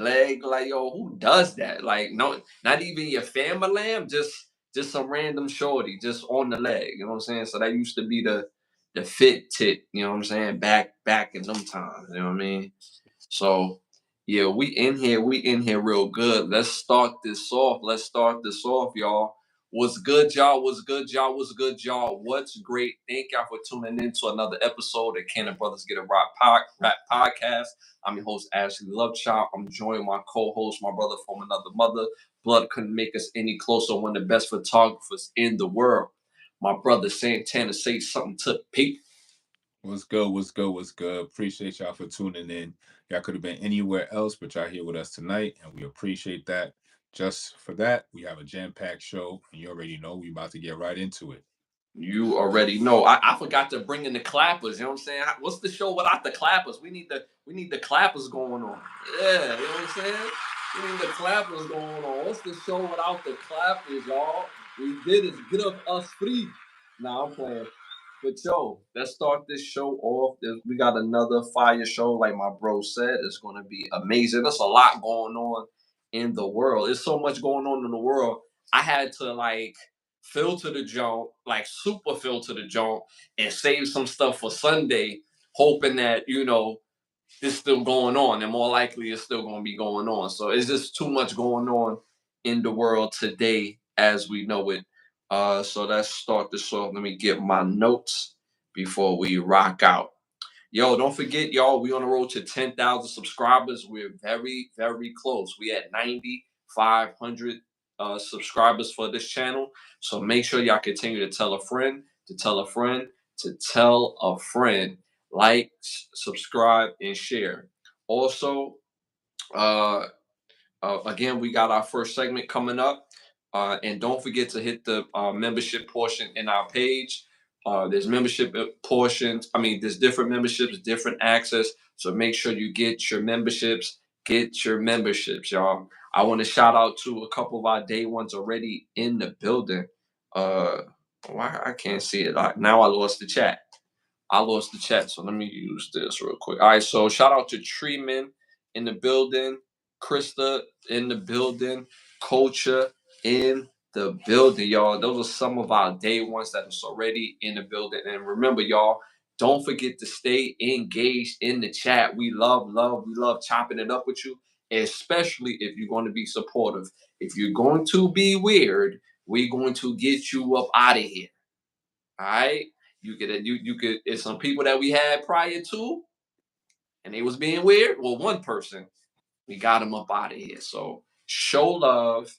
leg. Like, yo, who does that? Like, no, not even your family lamb, just some random shorty just on the leg. You know what I'm saying? So that used to be the fit tit, you know what I'm saying? Back in them times, you know what I mean? So yeah, we in here real good. Let's start this off. Y'all. What's good, y'all? What's good, y'all? What's good, y'all? What's great? Thank y'all for tuning in to another episode of Can the Brothers Get a Rap Podcast. I'm your host, Ashley Lovechild. I'm joined by my co-host, my brother from another mother. Blood couldn't make us any closer. One of the best photographers in the world. My brother Santana, say something to Pete. What's good? What's good? What's good? Appreciate y'all for tuning in. Y'all could have been anywhere else, but y'all here with us tonight, and we appreciate that. Just for that, we have a jam-packed show, and you already know we about to get right into it. You already know. I forgot to bring in the clappers. You know what I'm saying? What's the show without the clappers? We need the clappers going on. Yeah, you know what I'm saying? We need the clappers going on. What's the show without the clappers, y'all? We did is get up us free. Nah, I'm playing. But yo, let's start this show off. We got another fire show, like my bro said. It's gonna be amazing. There's a lot going on in the world. There's so much going on in the world. I had to like filter the joint, like super filter the joint, and save some stuff for Sunday, hoping that it's still going on, and more likely it's still going to be going on. So it's just too much going on in the world today as we know it. So let's start this off. Let me get my notes before we rock out. Yo, don't forget, y'all, we on the road to 10,000 subscribers. We're very, very close. We at 9,500 subscribers for this channel. So make sure y'all continue to tell a friend, to tell a friend, to tell a friend. Like, subscribe, and share. Also, uh, again, we got our first segment coming up. And don't forget to hit the membership portion in our page. There's membership portions. I mean, there's different memberships, different access. So make sure you get your memberships. Get your memberships, y'all. I want to shout out to a couple of our day ones already in the building. Uh, why I can't see it? Now I lost the chat. So let me use this real quick. All right, so shout out to Treeman in the building, Krista in the building, Culture in the building, y'all. Those are some of our day ones that is already in the building. And remember, y'all, don't forget to stay engaged in the chat. We love chopping it up with you, especially if you're going to be supportive. If you're going to be weird, we're going to get you up out of here. All right. You could it's some people that we had prior to, and they was being weird. Well, one person, we got him up out of here. So show love,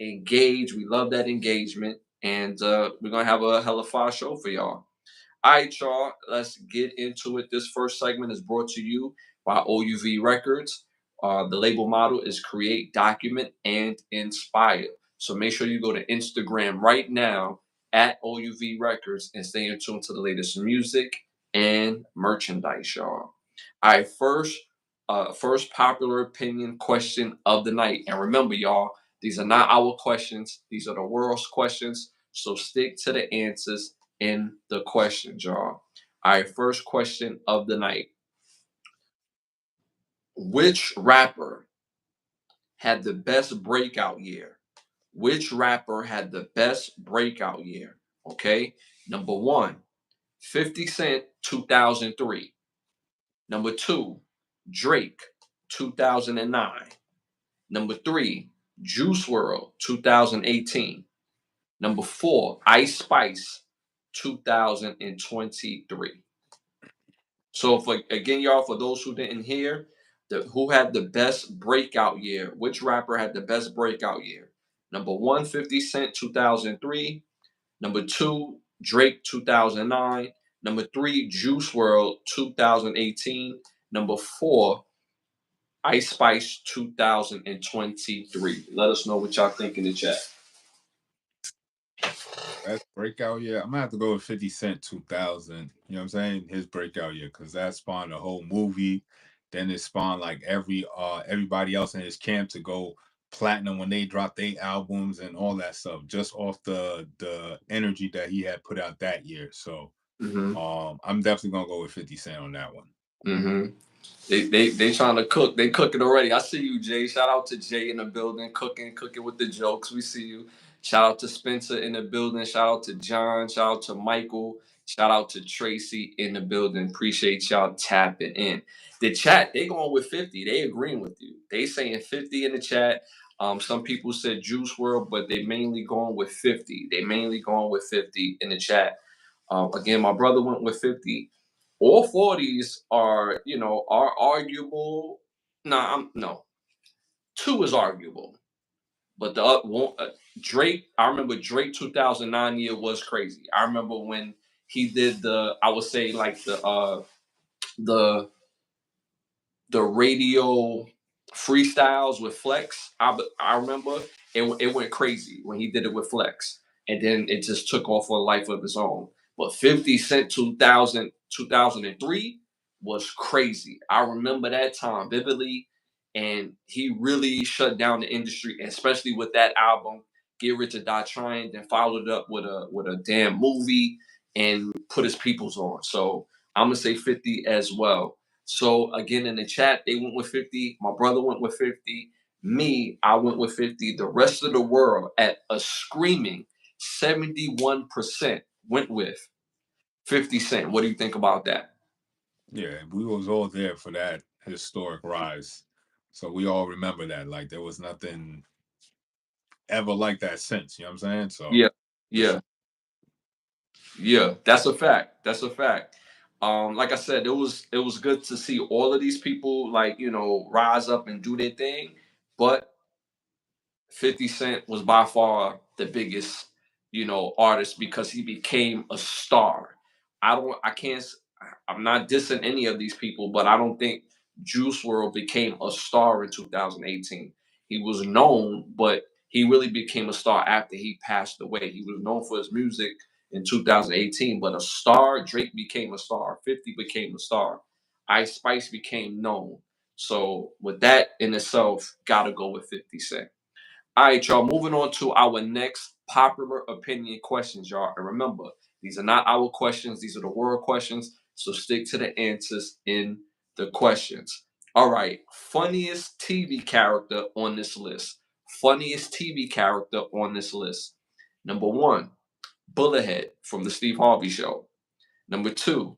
engage. We love that engagement, and we're gonna have a hella fire show for y'all. All right, y'all. Let's get into it. This first segment is brought to you by OUV Records. The label model is create, document, and inspire. So make sure you go to Instagram right now at OUV Records and stay in tune to the latest music and merchandise, y'all. All right, first popular opinion question of the night. And remember, y'all, these are not our questions. These are the world's questions. So stick to the answers in the questions, y'all. All right, first question of the night. Which rapper had the best breakout year? Which rapper had the best breakout year? Okay. Number one, 50 Cent, 2003. Number two, Drake, 2009. Number three, Juice World, 2018. Number four, Ice Spice, 2023. So for again, y'all, for those who didn't hear, who had the best breakout year? Which rapper had the best breakout year? Number one, 50 Cent, 2003. Number two, Drake, 2009. Number three, Juice World, 2018. Number four, Ice Spice, 2023. Let us know what y'all think in the chat. Best breakout year, I'm gonna have to go with 50 Cent 2000. You know what I'm saying? His breakout year, because that spawned a whole movie. Then it spawned like everybody else in his camp to go platinum when they dropped their albums and all that stuff, just off the energy that he had put out that year. So Mm-hmm. I'm definitely gonna go with 50 Cent on that one. Mm-hmm. They trying to cook. They cooking already. I see you, Jay. Shout out to Jay in the building, cooking with the jokes. We see you. Shout out to Spencer in the building. Shout out to John. Shout out to Michael. Shout out to Tracy in the building. Appreciate y'all tapping in. The chat, they going with 50. They agreeing with you. They saying 50 in the chat. Some people said Juice World, but they mainly going with 50. They mainly going with 50 in the chat. Again, my brother went with 50. All 40s are, are arguable. Nah, no. Two is arguable. But the one, Drake, I remember Drake 2009 year was crazy. I remember when he did I would say like the the radio freestyles with Flex. I remember it went crazy when he did it with Flex, and then it just took off for a life of its own. But 50 Cent 2003 was crazy. I remember that time vividly, and he really shut down the industry, especially with that album, Get Rich or Die Trying, then followed it up with a damn movie and put his peoples on. So I'm gonna say 50 as well. So again, in the chat, they went with 50. My brother went with 50. Me, I went with 50. The rest of the world at a screaming 71% went with 50 Cent. What do you think about that? Yeah, we was all there for that historic rise. So we all remember that. Like there was nothing ever like that since. You know what I'm saying? So Yeah, for sure. yeah, yeah. That's a fact. That's a fact. Like I said, it was good to see all of these people rise up and do their thing, but 50 Cent was by far the biggest, artist because he became a star. I can't, I'm not dissing any of these people, but I don't think Juice World became a star in 2018. He was known, but he really became a star after he passed away. He was known for his music in 2018, but a star, Drake became a star, 50 became a star, Ice Spice became known. So with that in itself, gotta go with 50 Cent. All right, y'all. Moving on to our next popular opinion questions, y'all. And remember, these are not our questions; these are the world questions. So stick to the answers in the questions. All right. Funniest TV character on this list. Funniest TV character on this list. Number one, Bullethead from the Steve Harvey Show. Number two,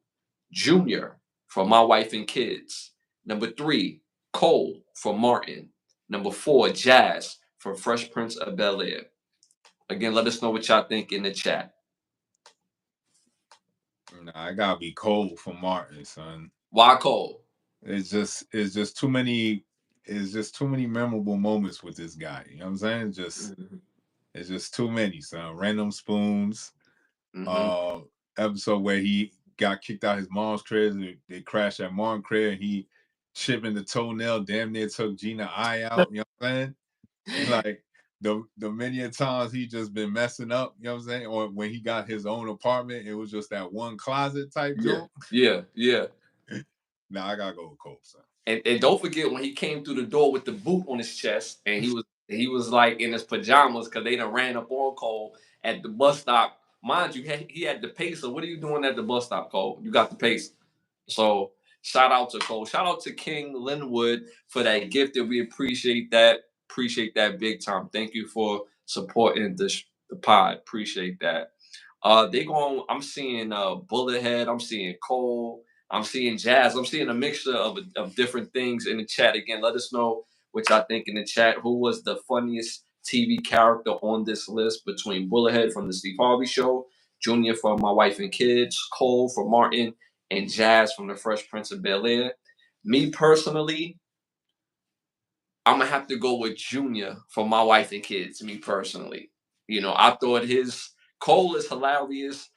Junior from My Wife and Kids. Number three, Cole from Martin. Number four, Jazz from Fresh Prince of Bel Air. Again, let us know what y'all think in the chat. Nah, I gotta be Cole for Martin, son. Why Cole? It's just too many. It's just too many memorable moments with this guy. You know what I'm saying? Mm-hmm. It's just too many, son. Random spoons. Mm-hmm. Uh, episode where he got kicked out his mom's crib. They crashed at mom's crib. He chipping the toenail, damn near took Gina eye out. You know what I'm saying? Like the many a times he just been messing up. You know what I'm saying? Or when he got his own apartment, it was just that one closet type Yeah, joke. yeah, yeah. Now I gotta go with Cole, son. And don't forget when he came through the door with the boot on his chest, and he was like in his pajamas because they done ran up on Cole at the bus stop. Mind you, he had the pace. So what are you doing at the bus stop, Cole? You got the pace. So shout out to Cole. Shout out to King Linwood for that gift. That we appreciate that. Appreciate that big time. Thank you for supporting the pod. Appreciate that. They going. I'm seeing Bullethead. I'm seeing Cole. I'm seeing Jazz. I'm seeing a mixture of different things in the chat. Again, let us know what y'all think in the chat. Who was the funniest TV character on this list between Bullethead from the Steve Harvey Show, Junior from My Wife and Kids, Cole from Martin, and Jazz from the Fresh Prince of Bel Air? Me personally, I'm gonna have to go with Junior from My Wife and Kids. Me personally, I thought his Cole is hilarious.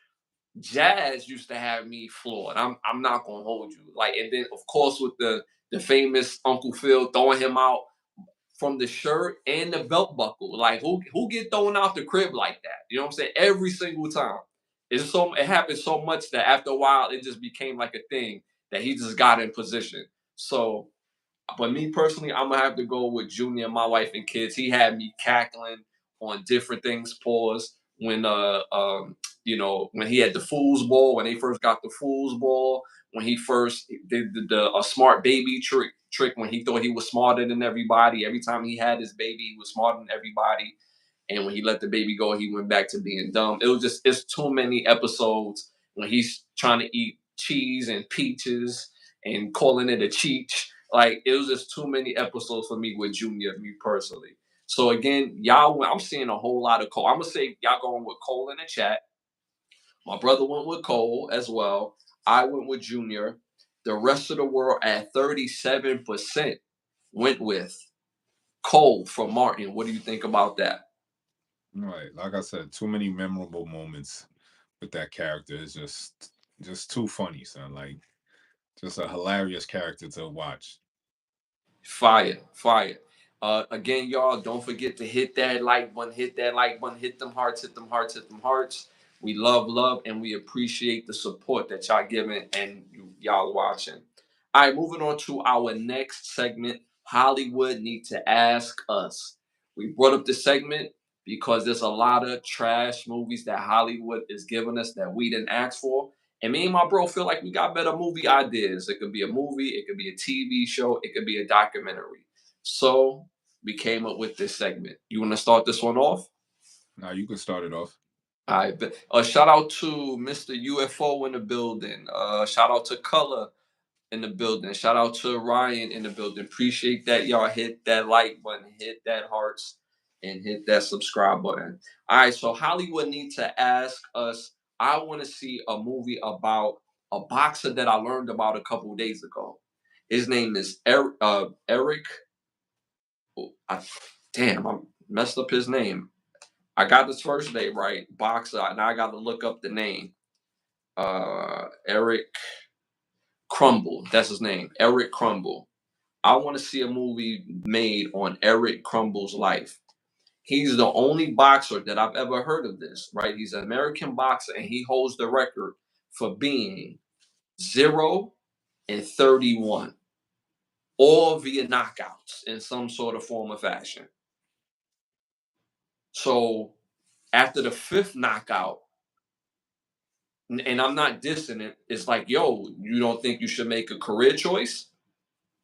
Jazz used to have me floored. I'm not gonna hold you. Like, and then of course with the famous Uncle Phil throwing him out from the shirt and the belt buckle. Like who get thrown out the crib like that? You know what I'm saying? Every single time. It happened so much that after a while it just became like a thing that he just got in position. So but me personally, I'm gonna have to go with Junior, My Wife and Kids. He had me cackling on different things. Pause when when he had the foosball, when they first got the foosball, when he first did the a smart baby trick when he thought he was smarter than everybody. Every time he had his baby, he was smarter than everybody. And when he let the baby go, he went back to being dumb. It's too many episodes when he's trying to eat cheese and peaches and calling it a cheech. Like, it was just too many episodes for me with Junior, me personally. So again, y'all, I'm seeing a whole lot of Cole. I'm gonna say y'all going with Cole in the chat. My brother went with Cole as well. I went with Junior. The rest of the world at 37% went with Cole from Martin. What do you think about that? Right. Like I said, too many memorable moments with that character. It's just too funny, son. Like just a hilarious character to watch. Fire, fire. Again, y'all, don't forget to hit that like button, hit that like button, hit them hearts, hit them hearts, hit them hearts. We love, and we appreciate the support that y'all giving and y'all watching. All right, moving on to our next segment. Hollywood Need to Ask Us. We brought up the segment because there's a lot of trash movies that Hollywood is giving us that we didn't ask for. And me and my bro feel like we got better movie ideas. It could be a movie, it could be a TV show, it could be a documentary. So we came up with this segment. You want to start this one off? Now you can start it off. All right. Shout out to Mr. UFO in the building. Shout out to Color in the building. Shout out to Ryan in the building. Appreciate that y'all hit that like button, hit that hearts, and hit that subscribe button. All right, so Hollywood need to ask us. I want to see a movie about a boxer that I learned about a couple of days ago. His name is Eric. Oh, damn, I messed up his name. I got his first name right, boxer. Now I got to look up the name. Eric Crumble. That's his name. Eric Crumble. I want to see a movie made on Eric Crumble's life. He's the only boxer that I've ever heard of this, right? He's an American boxer and he holds the record for being 0-31, all via knockouts in some sort of form or fashion. So after the fifth knockout, and I'm not dissing it, it's like, yo, you don't think you should make a career choice?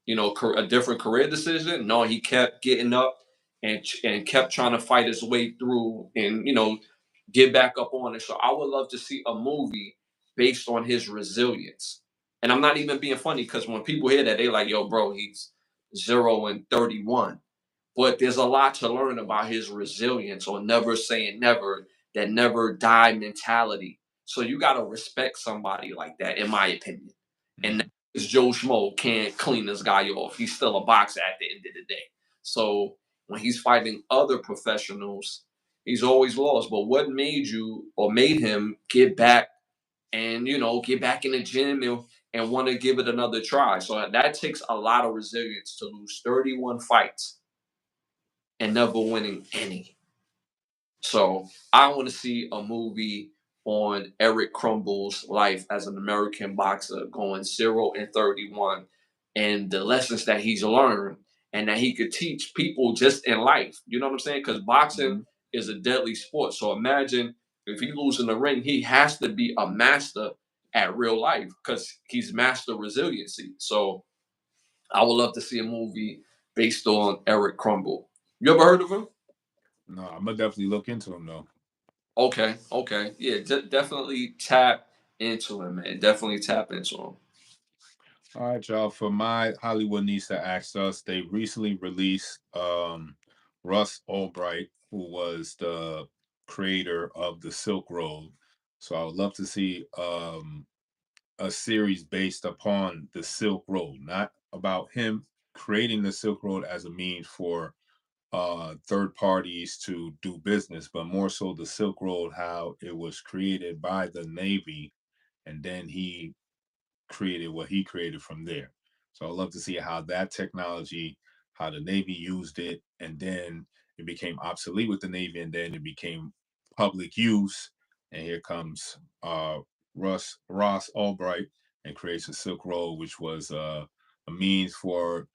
A different career decision. No, he kept getting up and kept trying to fight his way through and get back up on it. So I would love to see a movie based on his resilience. And I'm not even being funny because when people hear that, they like, yo, bro, he's 0-31. But there's a lot to learn about his resilience or never saying never, that never die mentality. So you got to respect somebody like that, in my opinion. And Mhm. is Joe Schmo can't clean this guy off. He's still a boxer at the end of the day. So when he's fighting other professionals, he's always lost. But what made you or made him get back and get back in the gym and want to give it another try? So that takes a lot of resilience to lose 31 fights and never winning any. So I want to see a movie on Eric Crumble's life as an American boxer going 0-31 and the lessons that he's learned and that he could teach people just in life. You know what I'm saying? Because boxing Mhm. is a deadly sport. So imagine if he loses in the ring, he has to be a master at real life because he's master resiliency. So I would love to see a movie based on Eric Crumble. You ever heard of him? No, I'm gonna definitely look into him though. Okay, okay. Yeah, definitely tap into him, man. Definitely tap into him. All right, y'all. For my Hollywood needs to ask us, they recently released Russ Albright, who was the creator of the Silk Road. So I would love to see a series based upon the Silk Road, not about him creating the Silk Road as a means for third parties to do business, but more so the Silk Road, how it was created by the Navy, and then he created what he created from there. So I'd love to see how that technology, how the Navy used it, and then it became obsolete with the Navy, and then it became public use. And here comes Ross Albright and creates a Silk Road, which was a means for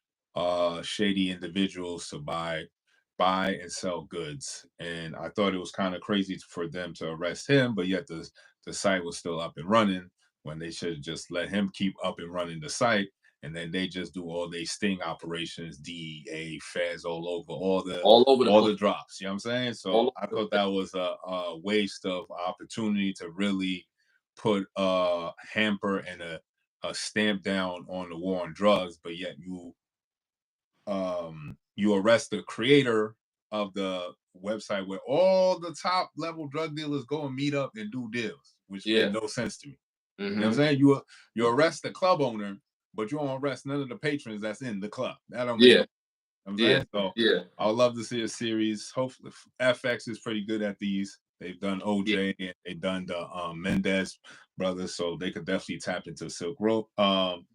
shady individuals to buy buy and sell goods. And I thought it was kind of crazy for them to arrest him, but yet the site was still up and running when they should have just let him keep up and running the site. And then they just do all they sting operations, DEA, feds all over, all over the all place. the drops. You know what I'm saying? So All I over thought the that was a waste of opportunity to really put a hamper and a stamp down on the war on drugs, but yet you arrest the creator of the website where all the top level drug dealers go and meet up and do deals, which yeah. made no sense to me. You know what I'm Mm-hmm. saying? You arrest the club owner, but you don't arrest none of the patrons that's in the club. That don't make no. Yeah. You know what I'm Yeah. saying? So Yeah. I would love to see a series. Hopefully, FX is pretty good at these. They've done Yeah. OJ and they've done the Mendez brothers, so they could definitely tap into Silk Road.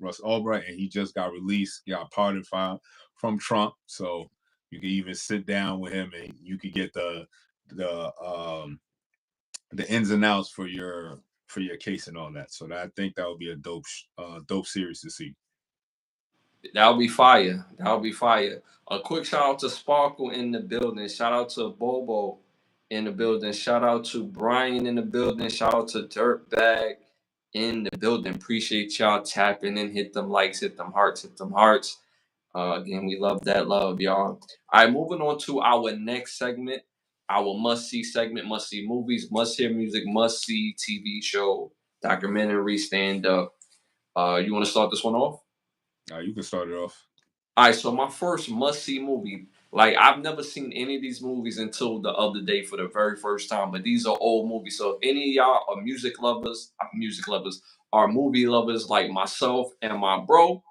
Russ Albright, and he just got released, got pardoned from Trump, so you can even sit down with him and you could get the the ins and outs for your case and all that. So that, I think that would be a dope series to see. That'll be fire. That'll be fire. A quick shout out to Sparkle in the building. Shout out to Bobo in the building. Shout out to Brian in the building. Shout out to Dirtbag in the building. Appreciate y'all tapping in. Hit them likes, hit them hearts, hit them hearts. Again, we love that love, y'all. All right, moving on to our next segment, our must see segment, must see movies, must hear music, must see TV show, documentary, stand up. You want to start this one off? You can start it off. All right, so my first must see movie, like I've never seen any of these movies until the other day for the very first time, but these are old movies. So if any of y'all are music lovers, are movie lovers like myself and my bro,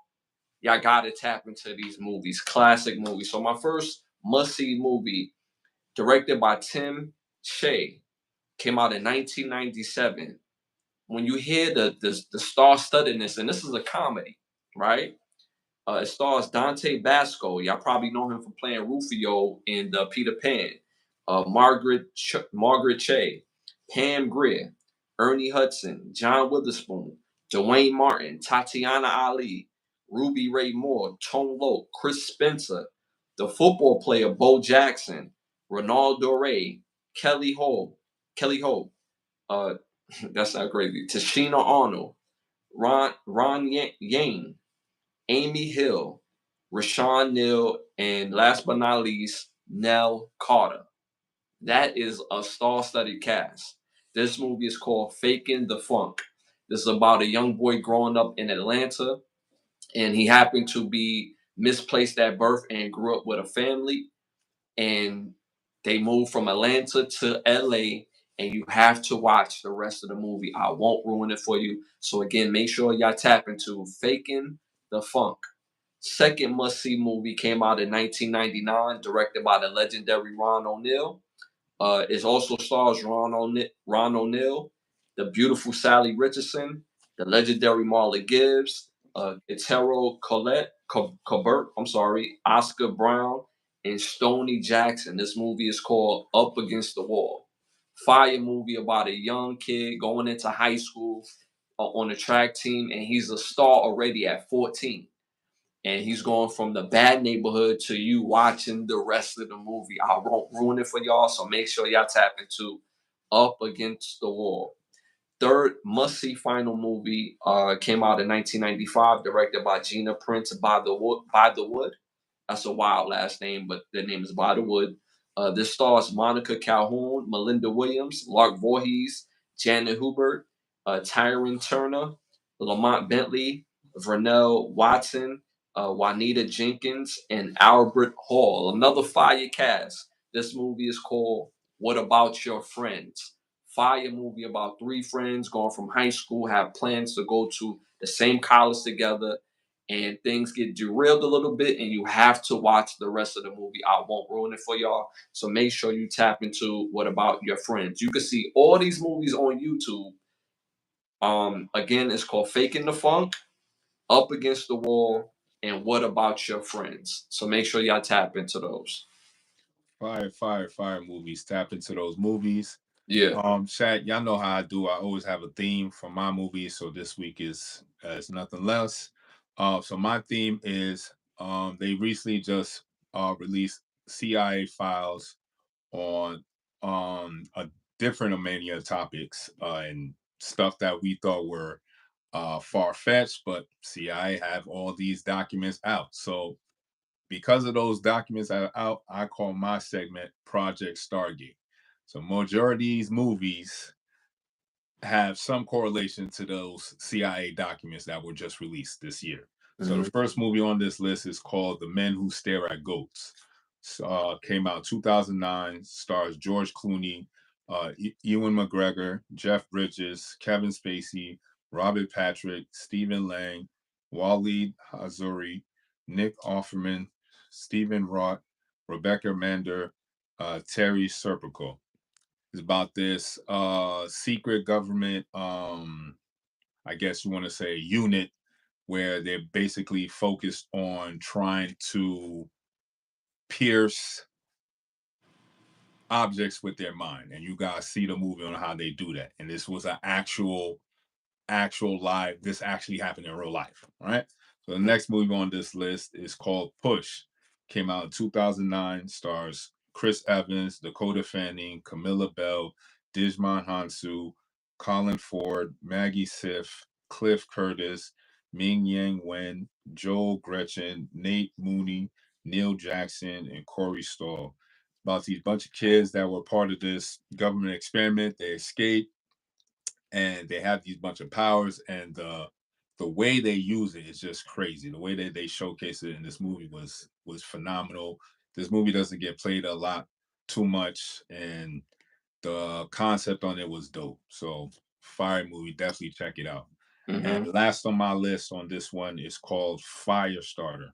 y'all gotta tap into these movies, classic movies. So my first must see movie, directed by Tim Shea, came out in 1997. When you hear the star studdedness, and this is a comedy, right? It stars Dante Basco. Y'all probably know him from playing Rufio in the Peter Pan. Margaret Che, Pam Grier, Ernie Hudson, John Witherspoon, Dwayne Martin, Tatiana Ali, Ruby Ray Moore, Tone Loc, Chris Spencer, the football player Bo Jackson, Ronaldo Ray, Kelly Hope, uh, that's not crazy, Tashina Arnold, Ron Yang, Amy Hill, Rashawn Neal, and last but not least, Nell Carter. That is a star-studded cast. This movie is called Faking the Funk. This is about a young boy growing up in Atlanta, and he happened to be misplaced at birth and grew up with a family. And they moved from Atlanta to LA, and you have to watch the rest of the movie. I won't ruin it for you. So again, make sure y'all tap into Faking the Funk. Second must see movie came out in 1999, directed by the legendary Ron O'Neal. It also stars Ron O'Neal, the beautiful Sally Richardson, the legendary Marla Gibbs, Etero Colbert, I'm sorry, Oscar Brown, and Stoney Jackson. This movie is called Up Against the Wall. Fire movie about a young kid going into high school on a track team, and he's a star already at 14, and he's going from the bad neighborhood to you watching the rest of the movie. I won't ruin it for y'all, so make sure y'all tap into Up Against the Wall. Third must see final movie came out in 1995, directed by Gina Prince by the Wood. That's a wild last name, but the name is By the Wood. This stars Monica Calhoun, Melinda Williams, Lark Voorhees, Janet Hubert, Tyron Turner, Lamont Bentley, Vernell Watson, Juanita Jenkins, and Albert Hall. Another fire cast. This movie is called What About Your Friends? Fire movie about three friends going from high school, have plans to go to the same college together, and things get derailed a little bit, and you have to watch the rest of the movie. I won't ruin it for y'all. So make sure you tap into What About Your Friends. You can see all these movies on YouTube. Again, it's called Faking the Funk, Up Against the Wall, and What About Your Friends. So make sure y'all tap into those. Fire movies. Tap into those movies. Yeah. Shaq, y'all know how I do. I always have a theme for my movies, so this week is nothing less. So my theme is they recently just released CIA files on a different many of topics and stuff that we thought were far-fetched, but CIA have all these documents out. So because of those documents that are out, I call my segment Project Stargate. So majority of these movies have some correlation to those CIA documents that were just released this year. So the Mm-hmm. first movie on this list is called The Men Who Stare at Goats. Came out 2009, stars George Clooney, Ewan McGregor, Jeff Bridges, Kevin Spacey, Robert Patrick, Stephen Lang, Waleed Hazuri, Nick Offerman, Stephen Roth, Rebecca Mander, Terry Serpico. It's about this secret government, I guess you want to say, unit where they're basically focused on trying to pierce objects with their mind. And you guys see the movie on how they do that. And this was an actual live, this actually happened in real life. All right. So the next movie on this list is called Push. Came out in 2009, stars Chris Evans, Dakota Fanning, Camilla Bell, Dijman Hansu, Colin Ford, Maggie Siff, Cliff Curtis, Ming Yang Wen, Joel Gretchen, Nate Mooney, Neil Jackson, and Corey Stoll. About these bunch of kids that were part of this government experiment. They escaped and they have these bunch of powers, and the way they use it is just crazy. The way that they showcase it in this movie was phenomenal. This movie doesn't get played a lot too much, and the concept on it was dope. So fire movie, definitely check it out. And Mm-hmm. last on my list on this one is called Firestarter.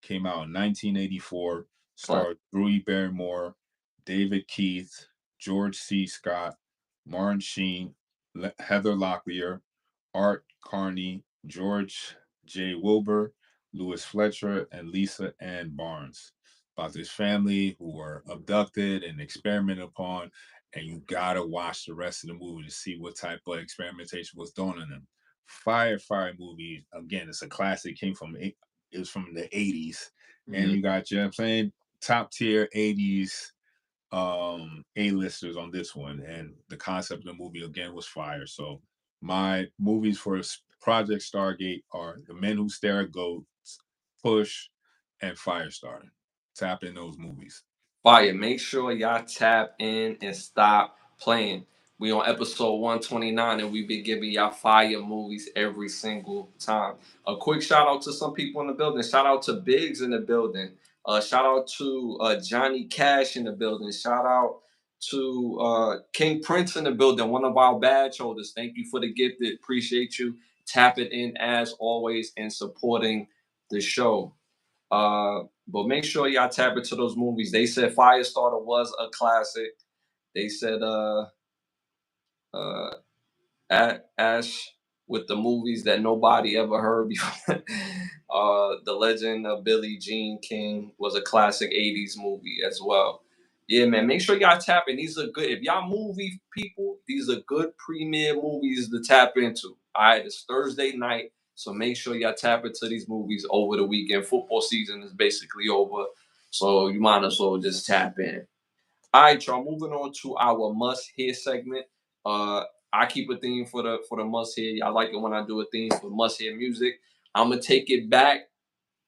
Came out in 1984, Clap. starred Drew Barrymore, David Keith, George C. Scott, Martin Sheen, Heather Locklear, Art Carney, George J. Wilbur, Louis Fletcher, and Lisa Ann Barnes. About this family who were abducted and experimented upon, and you gotta watch the rest of the movie to see what type of experimentation was done on them. Fire movie. Again, it's a classic. It was from the 80s. And Mm-hmm. you got, you know what I'm saying, top tier 80s A-listers on this one. And the concept of the movie again was fire. So my movies for Project Stargate are The Men Who Stare at Goats, Push, and Firestarter. Tap in those movies. Fire. Make sure y'all tap in and stop playing. We on episode 129 and we've been giving y'all fire movies every single time. A quick shout out to some people in the building. Shout out to Biggs in the building. Shout out to Johnny Cash in the building. Shout out to King Prince in the building, one of our badge holders. Thank you for the gift. Appreciate you. Tap it in as always and supporting the show. But make sure y'all tap into those movies. They said Firestarter was a classic. They said uh Ash with the movies that nobody ever heard before. The Legend of Billie Jean King was a classic 80s movie as well. Yeah, man, make sure y'all tap in. These are good. If y'all movie people, these are good premiere movies to tap into. All right, it's Thursday night, so make sure y'all tap into these movies over the weekend. Football season is basically over, so you might as well just tap in. All right, y'all. Moving on to our must hear segment. Uh, I keep a theme for the must hear. I like it when I do a theme for must hear music. I'm gonna take it back.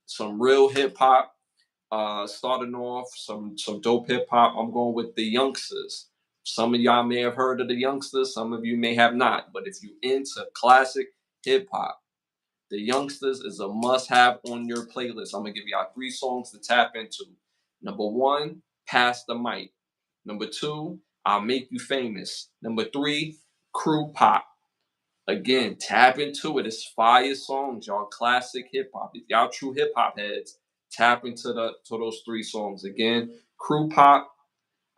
Some real hip hop. Starting off some dope hip hop. I'm going with the Youngsters. Some of y'all may have heard of the Youngsters. Some of you may have not. But if you into classic hip hop, the Youngsters is a must have on your playlist. I'm gonna give y'all 3 songs to tap into. Number 1, Pass the Mic. Number 2, I'll Make You Famous. Number 3, Crew Pop. Again, tap into it. It's fire songs, y'all. Classic hip hop. If y'all true hip hop heads, tap into those 3 songs. Again, Crew Pop,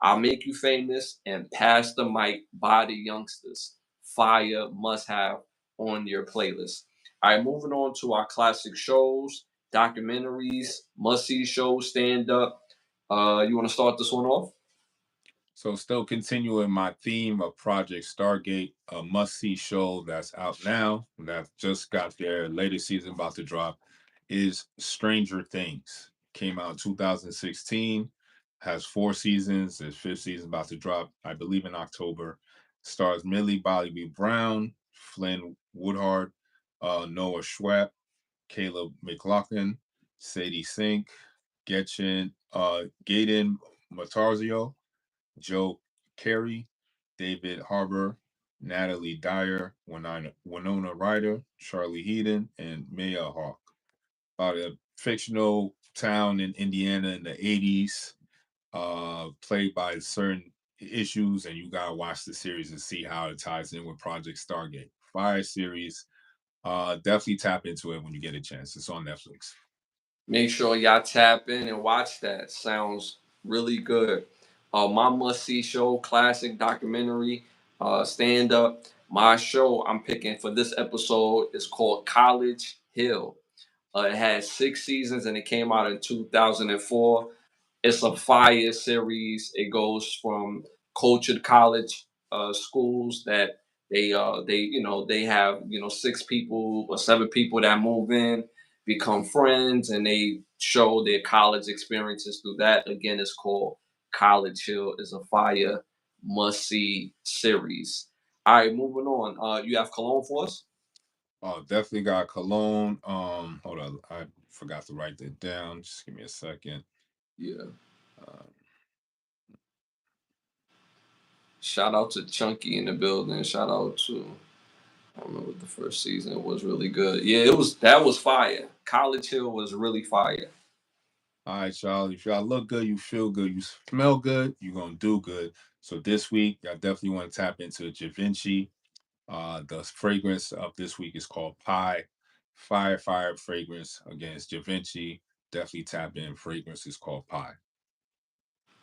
I'll Make You Famous, and Pass the Mic by the Youngsters. Fire must have on your playlist. All right, moving on to our classic shows, documentaries, must see shows, stand up. You want to start this one off? So still continuing my theme of Project Stargate, a must-see show that's out now, that just got their latest season about to drop, is Stranger Things. Came out in 2016. Has 4 seasons. His 5th season about to drop, I believe, in October. Stars Millie Bobby Brown, Flynn Woodhard, Noah Schwab, Caleb McLaughlin, Sadie Sink, Gaten Matarzio, Joe Carey, David Harbour, Natalie Dyer, Winona Ryder, Charlie Heaton, and Maya Hawk. About a fictional town in Indiana in the 80s, played by certain issues, and you gotta watch the series and see how it ties in with Project Stargate. Fire series. Definitely tap into it when you get a chance. It's on Netflix. Make sure y'all tap in and watch that. Sounds really good. My must see show, classic documentary, stand up. My show I'm picking for this episode is called College Hill. It has 6 seasons and it came out in 2004. It's a fire series. It goes from cultured college schools that they have 6 people or 7 people that move in, become friends, and they show their college experiences through that. Again, it's called College Hill. Is a fire must see series. All right, moving on. You have Cologne for us? Oh, definitely got Cologne. Hold on, I forgot to write that down. Just give me a second. Yeah. Uh, Shout out to Chunky in the building. Shout out to I remember the first season was really good. Yeah, that was fire. College Hill was really fire. all right, y'all. If y'all look good, you feel good, you smell good, you're gonna do good. So this week, y'all definitely want to tap into Givenchy. The fragrance of this week is called Pie. Fire fragrance. Again, it's Givenchy. Definitely tap in. Fragrance is called Pie.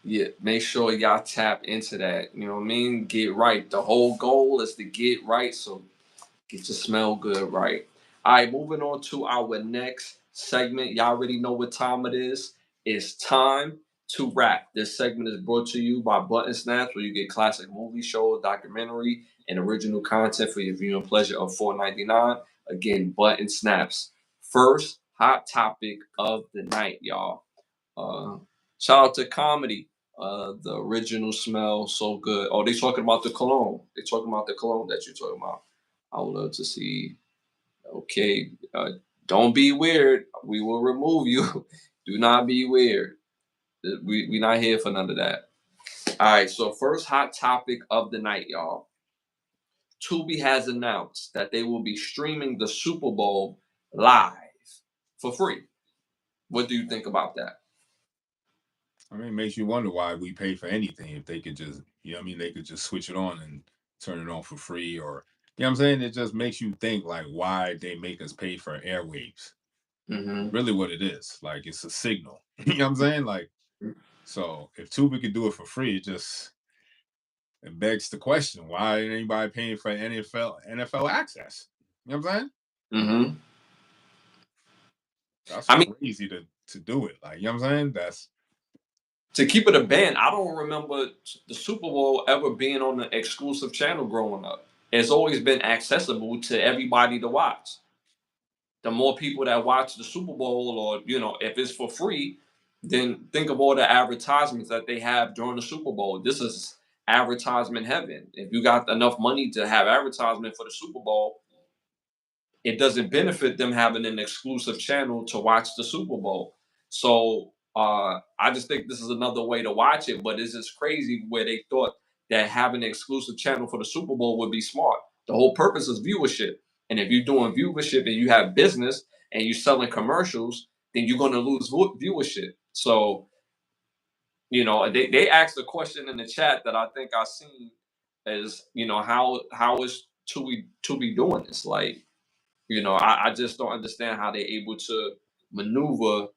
Yeah, make sure y'all tap into that. You know what I mean? Get right. The whole goal is to get right. So get your smell good right. All right, moving on to our next segment. Y'all already know what time it is. It's time to wrap. This segment is brought to you by Button Snaps, where you get classic movie, show, documentary, and original content for your viewing pleasure of $4.99. Again, Button Snaps. First hot topic of the night, y'all. Uh, Shout out to comedy. The original smell so good. Oh, they talking about the cologne. They talking about the cologne that you're talking about. I would love to see. Okay, don't be weird. We will remove you. Do not be weird. We not here for none of that. All right. So first hot topic of the night, y'all. Tubi has announced that they will be streaming the Super Bowl live for free. What do you think about that? I mean, it makes you wonder why we pay for anything if they could just, what I mean, they could just switch it on and turn it on for free, or, what I'm saying? It just makes you think like why they make us pay for airwaves. Mm-hmm. Really what it is. Like it's a signal. You know what I'm saying? Like, so if Tubi could do it for free, it begs the question, why ain't anybody paying for NFL access? You know what I'm saying? Mm-hmm. That's I mean, crazy to do it. Like, you know what I'm saying? That's to keep it a band, I don't remember the Super Bowl ever being on an exclusive channel growing up. It's always been accessible to everybody to watch. The more people that watch the Super Bowl, or if it's for free, then think of all the advertisements that they have during the Super Bowl. This is advertisement heaven. If you got enough money to have advertisement for the Super Bowl, it doesn't benefit them having an exclusive channel to watch the Super Bowl. So I just think this is another way to watch it. But it's just crazy where they thought that having an exclusive channel for the Super Bowl would be smart. The whole purpose is viewership. And if you're doing viewership and you have business and you're selling commercials, then you're going to lose viewership. So, they asked a question in the chat that I think I seen is, how is Tubi doing this? Like, I just don't understand how they're able to maneuver,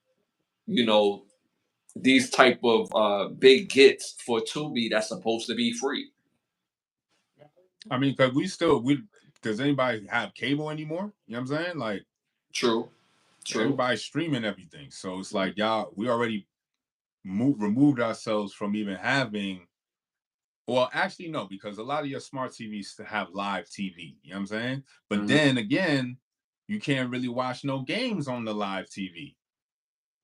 you know, these type of big gets for Tubi that's supposed to be free. I mean, because we does anybody have cable anymore? You know what I'm saying? Like True, true. everybody's streaming everything. So it's like y'all, we already removed ourselves from even having. Well, actually, no, because a lot of your smart TVs have live TV. You know what I'm saying? But Mm-hmm. then again, you can't really watch no games on the live TV.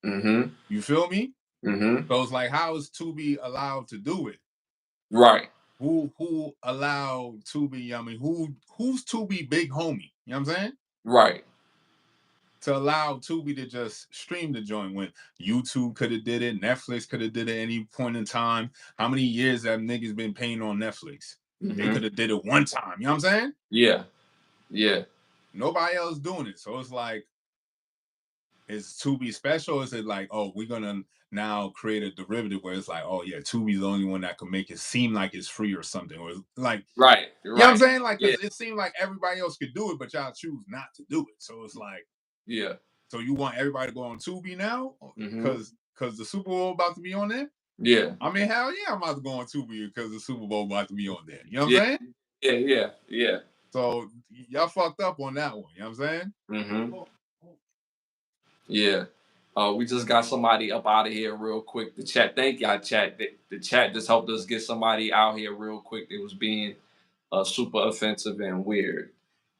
Mm-hmm. You feel me? Mm-hmm. So it's like, how is Tubi allowed to do it? Right. Who allowed Tubi? I mean, who's Tubi big homie? You know what I'm saying? Right. To allow Tubi to just stream the joint when YouTube could have did it, Netflix could have did it at any point in time. How many years have niggas been paying on Netflix? They Mm-hmm. could have did it one time. You know what I'm saying? Yeah. Yeah. Nobody else doing it. So it's like, is Tubi special? Is it like, oh, we're gonna now create a derivative where it's like, oh yeah, Tubi's the only one that can make it seem like it's free or something, or like, Right. you know what I'm Right. saying? Like, Yeah. because it seemed like everybody else could do it, but y'all choose not to do it. So it's like, Yeah. so you want everybody to go on Tubi now Mm-hmm. because the Super Bowl about to be on there? Yeah. I mean, hell yeah, I'm about to go on Tubi because the Super Bowl about to be on there. You know what Yeah. I'm saying? Yeah. Yeah. Yeah. So y'all fucked up on that one. You know what I'm saying? Mm-hmm. Yeah. We just got somebody up out of here real quick. The chat. Thank y'all, chat. The chat just helped us get somebody out here real quick. It was being super offensive and weird.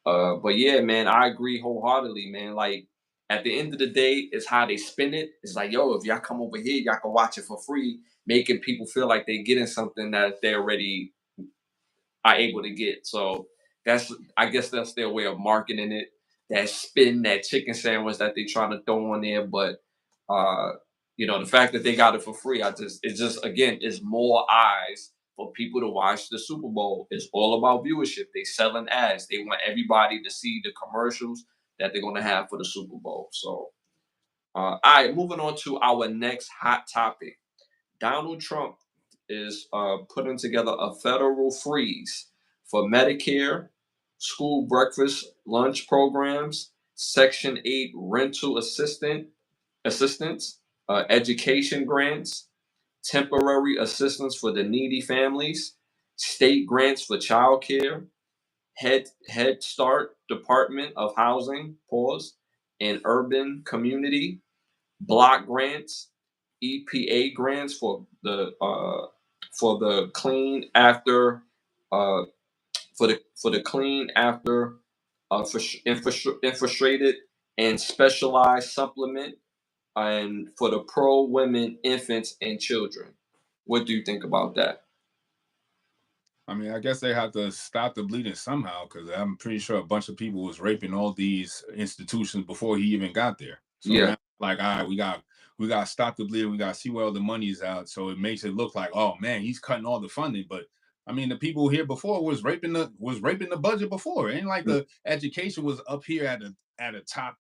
But yeah, man, I agree wholeheartedly, man. Like at the end of the day, it's how they spin it. It's like, yo, if y'all come over here, y'all can watch it for free, making people feel like they're getting something that they already are able to get. So that's, I guess that's their way of marketing it. That spin, that chicken sandwich that they trying to throw on there. But uh, the fact that they got it for free, it's just again, it's more eyes for people to watch the Super Bowl. It's all about viewership. They selling ads. They want everybody to see the commercials that they're gonna have for the Super Bowl. So all right, moving on to our next hot topic. Donald Trump is putting together a federal freeze for Medicare, school breakfast lunch programs, Section 8 rental assistance, education grants, temporary assistance for the needy families, state grants for childcare, Head Start Department of Housing, pause, and urban community, block grants, EPA grants for the clean after uh, for the clean after infiltrated and specialized supplement, and for the pro women, infants, and children. What do you think about that? I mean, I guess they have to stop the bleeding somehow because I'm pretty sure a bunch of people was raping all these institutions before he even got there. So Yeah, now, like, all right, we got to stop the bleeding. We got to see where all the money's out. So it makes it look like, oh man, he's cutting all the funding. But I mean, the people here before was raping the budget before. It ain't like mm, the education was up here at a top-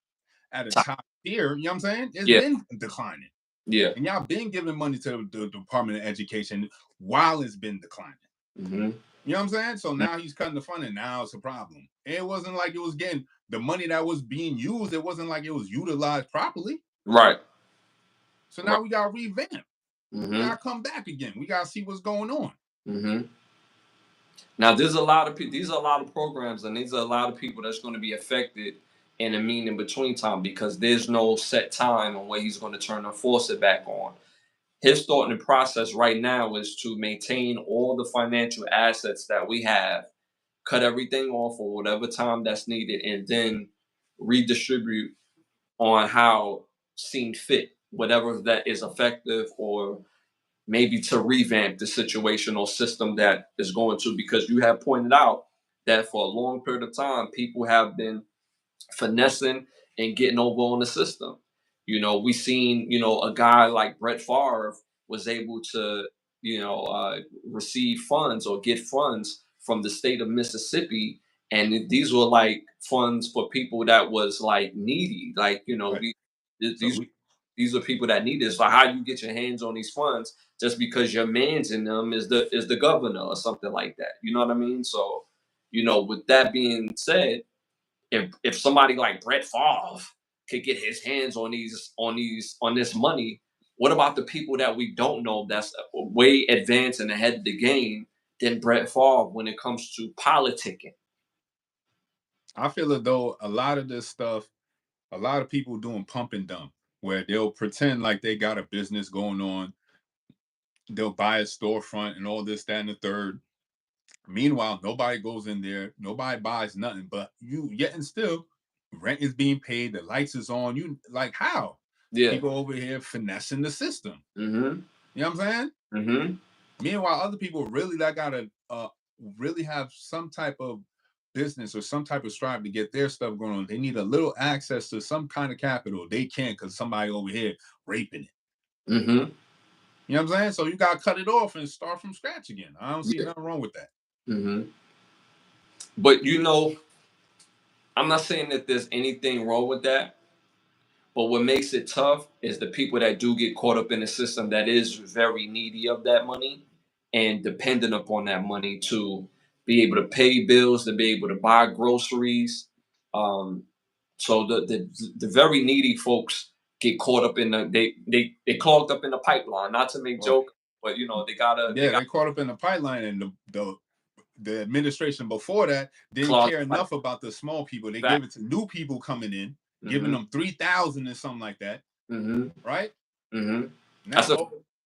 top tier. You know what I'm saying? It's yeah, been declining, yeah. and y'all been giving money to the Department of Education while it's been declining. Hmm. You know what I'm saying? So now he's cutting the funding. Now it's a problem. It wasn't like it was getting the money that was being used. It wasn't like it was utilized properly. Right, So right. now we got to revamp. We Hmm. got to come back again. We got to see what's going on. Hmm. Now, there's a lot of people. These are a lot of programs, and these are a lot of people that's going to be affected in the mean in between time because there's no set time on where he's going to turn the faucet back on. His thought and process right now is to maintain all the financial assets that we have, cut everything off for whatever time that's needed, and then redistribute on how seen fit, whatever that is effective, or maybe to revamp the situational system that is going to, because you have pointed out that for a long period of time people have been finessing and getting over on the system. We seen, a guy like Brett Favre was able to, receive funds or get funds from the state of Mississippi, and these were like funds for people that was like needy, like Right. So these we these are people that need this. Like, how you get your hands on these funds just because your man's in them is the governor or something like that. You know what I mean? So, with that being said, if somebody like Brett Favre could get his hands on this money, what about the people that we don't know that's way advanced and ahead of the game than Brett Favre when it comes to politicking? I feel as though a lot of this stuff, a lot of people doing pump and dump, where they'll pretend like they got a business going on. They'll buy a storefront and all this, that, and the third. Meanwhile, nobody goes in there, nobody buys nothing, but you yet and still rent is being paid, the lights is on. You like how? Yeah. People over here finessing the system. Mm-hmm. You know what I'm saying? Mm-hmm. Meanwhile, other people really that gotta really have some type of business or some type of strive to get their stuff going on. They need a little access to some kind of capital. They can't because somebody over here raping it. Mm-hmm. You know what I'm saying? So you gotta cut it off and start from scratch again. I don't see Yeah. nothing wrong with that. Mm-hmm. But you know, I'm not saying that there's anything wrong with that. But what makes it tough is the people that do get caught up in a system that is very needy of that money and dependent upon that money to be able to pay bills, to be able to buy groceries. Um, so the very needy folks get caught up in they clogged up in the pipeline. Not to make Well, joke, but you know they yeah, got they caught up in the pipeline, and the administration before that didn't clogged care up. enough about the small people. They Fact. give it to new people coming in, giving Mm-hmm. them 3,000 and something like that, Mm-hmm. right? Mm-hmm. Now, That's a.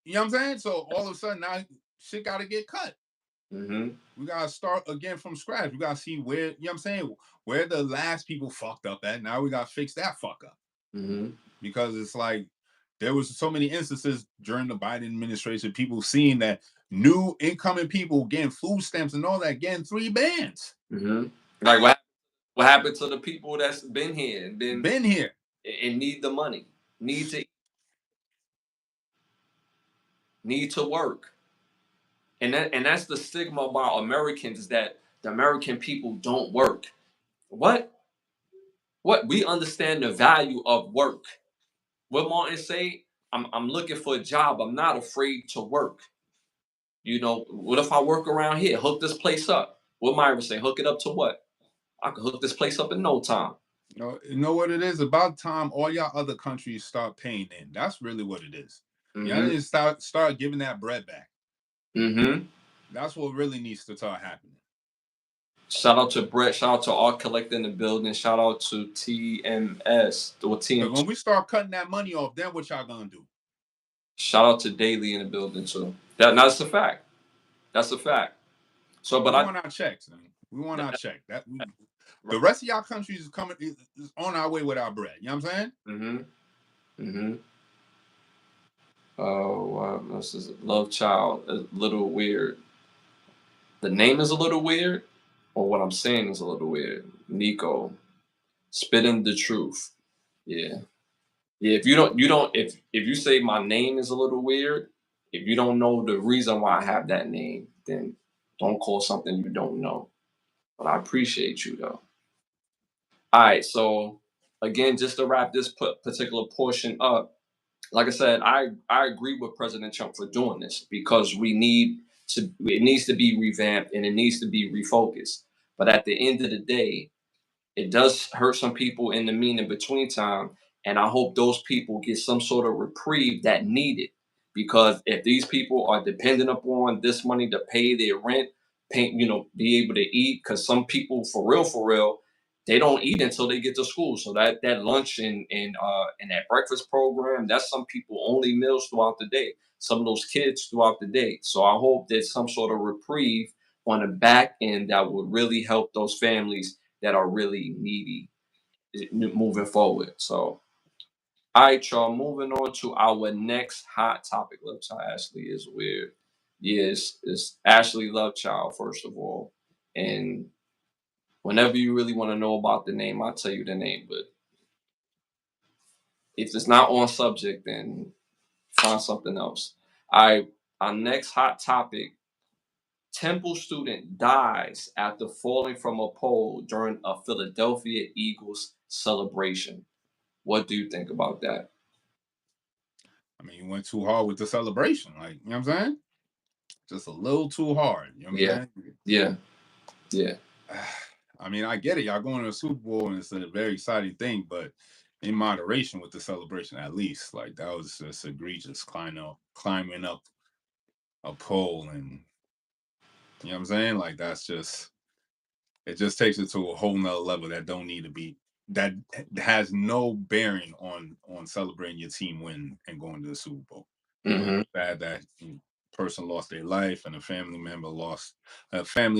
you know what I'm saying? So all of a sudden now shit got to get cut. Mm-hmm. We gotta start again from scratch. We gotta see where, you know what I'm saying, where the last people fucked up at. Now we gotta fix that fuck up. Mm-hmm. Because it's like there was so many instances during the Biden administration, people seeing that new incoming people getting food stamps and all that, getting 3 bands. Mm-hmm. Like what happened to the people that's been here and Been here. and need the money, need to work, and that's the stigma about Americans is that the American people don't work. What? What? We understand the value of work. What Martin say? I'm looking for a job. I'm not afraid to work. You know, what if I work around here? Hook this place up. What Myra say? Hook it up to what? I can hook this place up in no time. You know what it is? About time all y'all other countries start paying in. That's really what it is. Y'all Mm-hmm. need to start giving that bread back. Mm-hmm. That's what really needs to start happening. Shout out to Brett. Shout out to Art Collector in the building. Shout out to TMS or Because TM. when we start cutting that money off, then what y'all gonna do? Shout out to Daily in the building too. That's a fact. That's a fact. So, but We I. want our checks, man. We want our check. Right. The rest of y'all countries is coming is on our way with our bread. You know what I'm saying? Mm-hmm. Mm-hmm. Oh, wow. This is Lovechild. A little weird. The name is a little weird, or what I'm saying is a little weird. Nico, spitting the truth. Yeah. Yeah, if you don't if you say my name is a little weird, if you don't know the reason why I have that name, then don't call something you don't know. But I appreciate you though. All right, so again, just to wrap this particular portion up, like I said, I agree with President Trump for doing this because it needs to be revamped and it needs to be refocused. But at the end of the day, it does hurt some people in the mean in between time, and I hope those people get some sort of reprieve that need it. Because if these people are dependent upon this money to pay their rent, pay, be able to eat, because some people for real, they don't eat until they get to school. So that lunch and that breakfast program, that's some people only meals throughout the day. Some of those kids throughout the day. So I hope there's some sort of reprieve on the back end that would really help those families that are really needy moving forward. So, all right, y'all, moving on to our next hot topic. Lovechild Ashley is weird. Yes, it's Ashley Lovechild, first of all. And whenever you really want to know about the name, I'll tell you the name. But if it's not on subject, then find something else. All right, our next hot topic. Temple student dies after falling from a pole during a Philadelphia Eagles celebration. What do you think about that? I mean, you went too hard with the celebration. Like, you know what I'm saying? Just a little too hard. You know what Yeah, I'm saying? yeah, yeah. I mean, I get it. Y'all going to the Super Bowl and it's a very exciting thing, but in moderation with the celebration, at least. Like that was just egregious, climbing up a pole, and you know what I'm saying? Like that's just it just takes it to a whole nother level that don't need to be that has no bearing on celebrating your team win and going to the Super Bowl. Mm-hmm. Bad that person lost their life and a family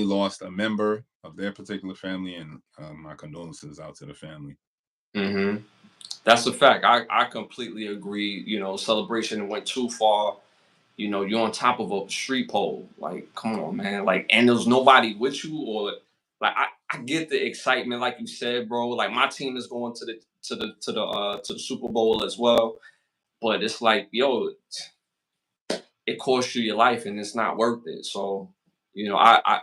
lost a member of their particular family, and my condolences out to the family. Mm-hmm. That's a fact. I completely agree. You know, celebration went too far. You know, you're on top of a street pole. Like, come on, man. Like, and there's nobody with you, or like I get the excitement, like you said, bro. Like my team is going to the Super Bowl as well. But it's like, yo, it costs you your life and it's not worth it. So, you know, I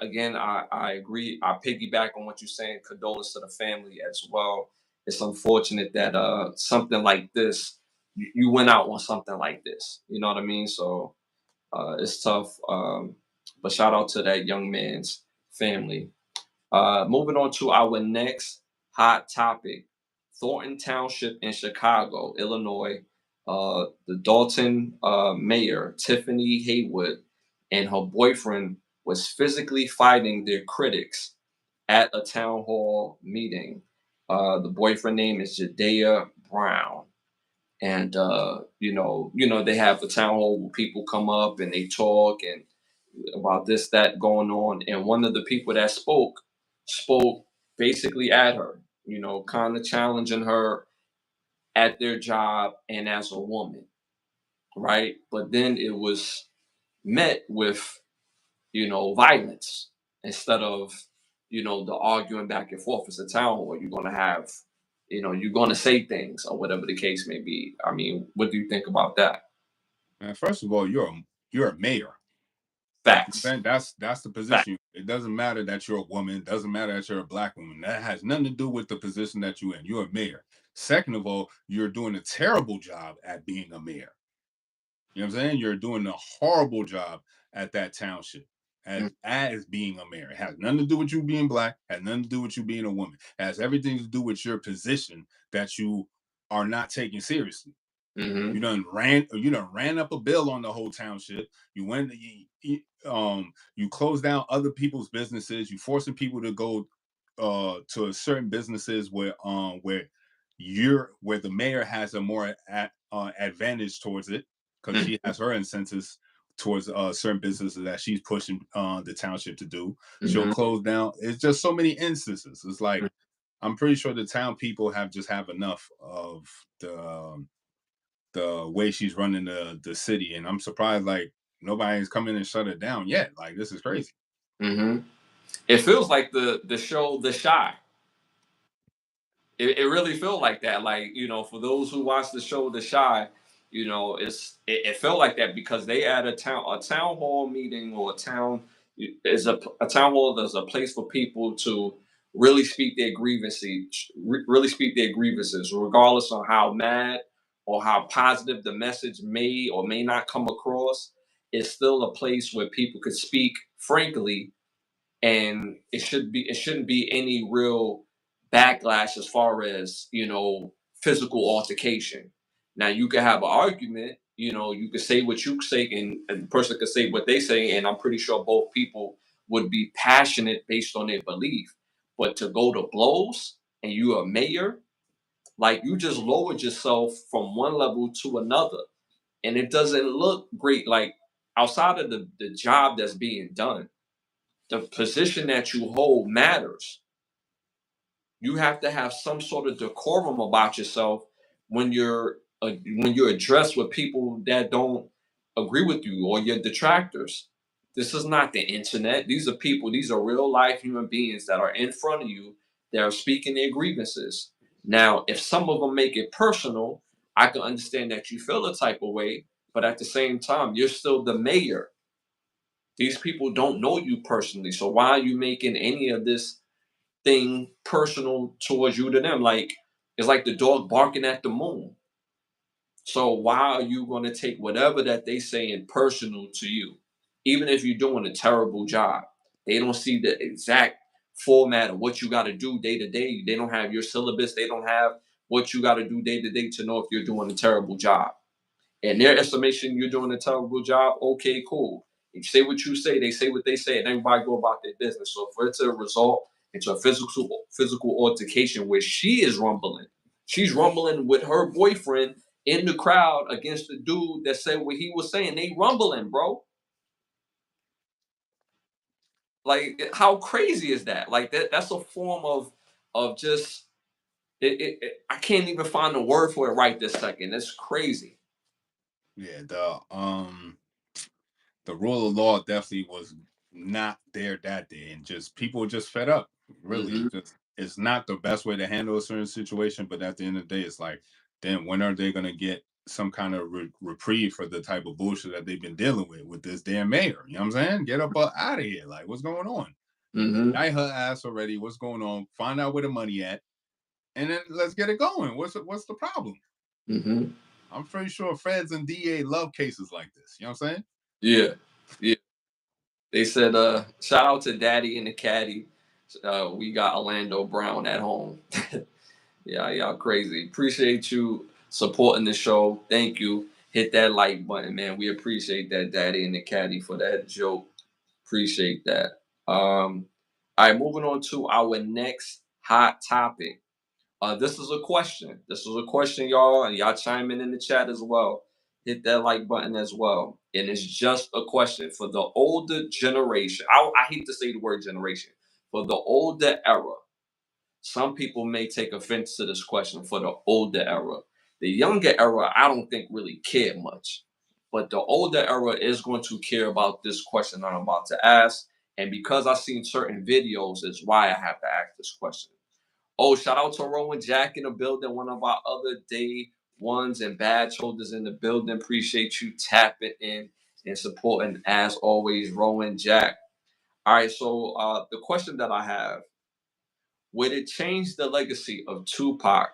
agree. I piggyback on what you're saying. Condolence to the family as well. It's unfortunate that something like this, you went out on something like this. You know what I mean? So it's tough. But shout out to that young man's family. Moving on to our next hot topic. Thornton Township in Chicago, Illinois. The Dalton mayor, Tiffany Haywood, and her boyfriend was physically fighting their critics at a town hall meeting. The boyfriend name is Jadea Brown. And they have a town hall where people come up and they talk and about this, that going on. And one of the people that spoke basically at her, kind of challenging her at their job and as a woman, right? But then it was met with, violence instead of, the arguing back and forth. It's a town hall. You're going to have, you're going to say things or whatever the case may be. I mean, what do you think about that? Man, first of all, you're a mayor. Facts. Man, that's the Facts. position. It doesn't matter that you're a woman. It doesn't matter that you're a black woman. That has nothing to do with the position that you're in. You're a mayor. Second of all, you're doing a terrible job at being a mayor. You know what I'm saying? You're doing a horrible job at that township as being a mayor. It has nothing to do with you being black, has nothing to do with you being a woman. It has everything to do with your position that you are not taking seriously. Mm-hmm. You done ran up a bill on the whole township. You closed down other people's businesses. You forcing people to go to certain businesses where the mayor has a more advantage towards it because she has her incentives towards certain businesses that she's pushing the township to do. She'll Mm-hmm. close down. It's just so many instances. It's like I'm pretty sure the town people have enough of the way she's running the city, and I'm surprised like nobody's come in and shut it down yet. Like this is crazy. Mm-hmm. It feels like the show The Shy. It really felt like that. Like, for those who watch the show The Shy, it felt like that because they had a town hall meeting, or a town hall that's a place for people to really speak their grievances, regardless of how mad or how positive the message may or may not come across. It's still a place where people could speak frankly, and it shouldn't be any real backlash as far as physical altercation. Now you can have an argument, you could say what you say, and the person could say what they say, and I'm pretty sure both people would be passionate based on their belief. But to go to blows, and you're a mayor, like you just lowered yourself from one level to another, and it doesn't look great. Like outside of the job that's being done, the position that you hold matters. You have to have some sort of decorum about yourself when you're addressed with people that don't agree with you or your detractors. This is not the internet. These are people. These are real life human beings that are in front of you. That are speaking their grievances. Now, if some of them make it personal, I can understand that you feel a type of way. But at the same time, you're still the mayor. These people don't know you personally. So why are you making any of this thing personal towards you to them? Like it's like the dog barking at the moon. So why are you going to take whatever that they say in personal to you? Even if you're doing a terrible job, they don't see the exact format of what you got to do day to day. They don't have your syllabus. They don't have what you got to do day to day to know if you're doing a terrible job. In their estimation, you're doing a terrible job. Okay, cool. You say what you say, they say what they say, and everybody go about their business. So for it to result into a physical altercation where she's rumbling with her boyfriend in the crowd against the dude that said what he was saying. They rumbling, bro. Like how crazy is that? Like that's a form of just I can't even find the word for it right this second. It's crazy. Yeah, the rule of law definitely was not there that day, and just people were just fed up. Really, Mm-hmm. it's not the best way to handle a certain situation. But at the end of the day, it's like, then when are they gonna get some kind of reprieve for the type of bullshit that they've been dealing with this damn mayor? You know what I'm saying? Get up out of here! Like, what's going on? Mm-hmm. Indict her ass already. What's going on? Find out where the money at, and then let's get it going. What's the problem? Mm-hmm. I'm pretty sure feds and DA love cases like this. You know what I'm saying? Yeah. Yeah. They said, shout out to Daddy and the Caddy. We got Orlando Brown at home. Yeah, y'all crazy. Appreciate you supporting the show. Thank you. Hit that like button, man. We appreciate that, Daddy and the Caddy, for that joke. Appreciate that. All right, moving on to our next hot topic. This is a question. This is a question, y'all, and y'all chime in the chat as well. Hit that like button as well. And it's just a question for the older generation. I hate to say the word generation. For the older era, some people may take offense to this question for the older era. The younger era, I don't think really care much. But the older era is going to care about this question I'm about to ask. And because I've seen certain videos, is why I have to ask this question. Oh, shout out to Rowan Jack in the building, one of our other day ones and badge holders in the building. Appreciate you tapping in and supporting as always, Rowan Jack. All right, so the question that I have, would it change the legacy of Tupac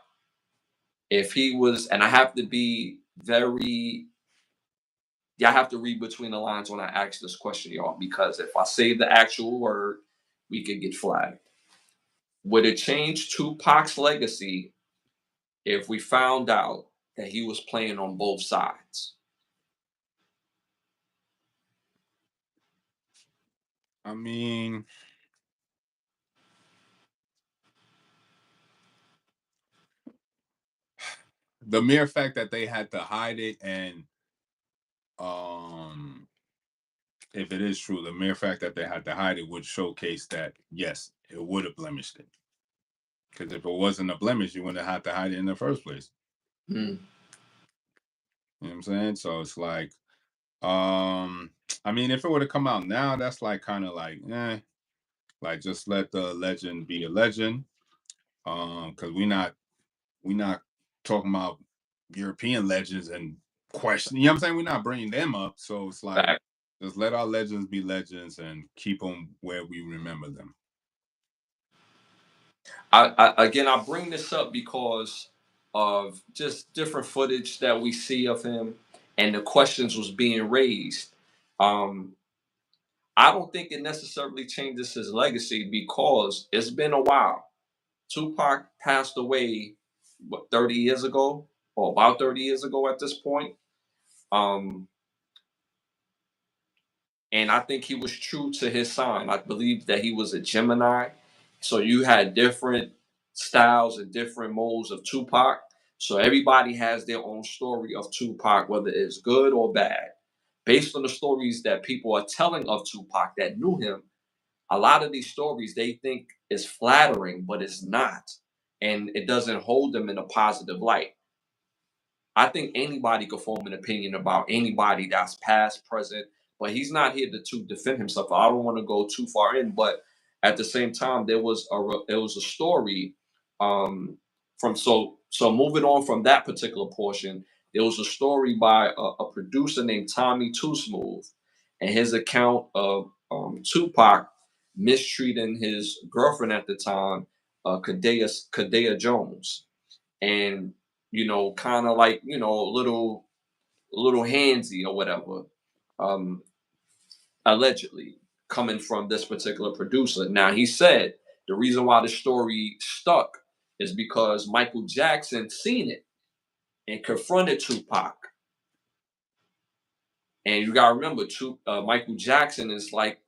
if he was, and I have to be very, yeah, I have to read between the lines when I ask this question, y'all, because if I say the actual word, we could get flagged. Would it change Tupac's legacy if we found out that he was playing on both sides? I mean, the mere fact that they had to hide it, and um if it is true, the mere fact that they had to hide it would showcase that yes, it would have blemished it. Because if it wasn't a blemish, you wouldn't have had to hide it in the first place. Hmm. You know what I'm saying? So it's like, um, I mean, if it would have come out now, that's like kind of like, like just let the legend be a legend. Because we not talking about European legends and question. You know what I'm saying? We're not bringing them up. So it's like, Fact. just let our legends be legends and keep them where we remember them. Again, I bring this up because of just different footage that we see of him, and the questions was being raised. Um, I don't think it necessarily changes his legacy because it's been a while. Tupac passed away, what, 30 years ago, or about 30 years ago at this point. Um, and I think he was true to his sign. I believe that he was a Gemini. So you had different styles and different modes of Tupac. So everybody has their own story of Tupac, whether it's good or bad. Based on the stories that people are telling of Tupac that knew him, a lot of these stories they think is flattering, but it's not. And it doesn't hold them in a positive light. I think anybody could form an opinion about anybody that's past, present, but he's not here to defend himself. I don't want to go too far in, but at the same time, there was a story from so moving on from that particular portion, there was a story by a producer named Tommy Too Smooth, and his account of Tupac mistreating his girlfriend at the time, Kadea Jones, and kind of like a little handsy or whatever, um, allegedly coming from this particular producer. Now he said the reason why the story stuck is because Michael Jackson seen it and confronted Tupac. And you gotta remember, Michael Jackson is like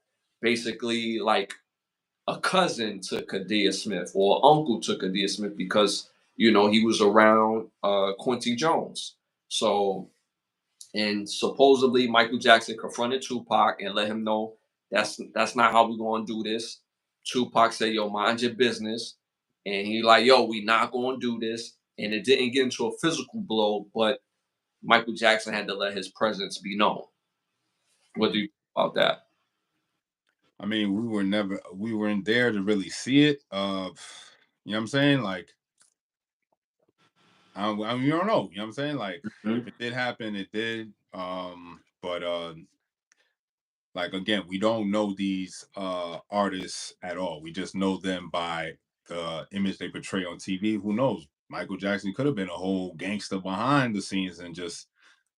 basically like a cousin to Kadia Smith or uncle to Kadia Smith because he was around Quincy Jones. So, and supposedly Michael Jackson confronted Tupac and let him know that's not how we're gonna do this. Tupac said, "Yo, mind your business," and he like, yo, we not gonna do this, and it didn't get into a physical blow, but Michael Jackson had to let his presence be known. What do you think about that? I mean, we weren't there to really see it. You know what I'm saying? Like, I mean, you don't know. You know what I'm saying? Like, if Mhm. it did happen, it did. But like again, we don't know these artists at all. We just know them by the image they portray on TV. Who knows? Michael Jackson could have been a whole gangster behind the scenes and just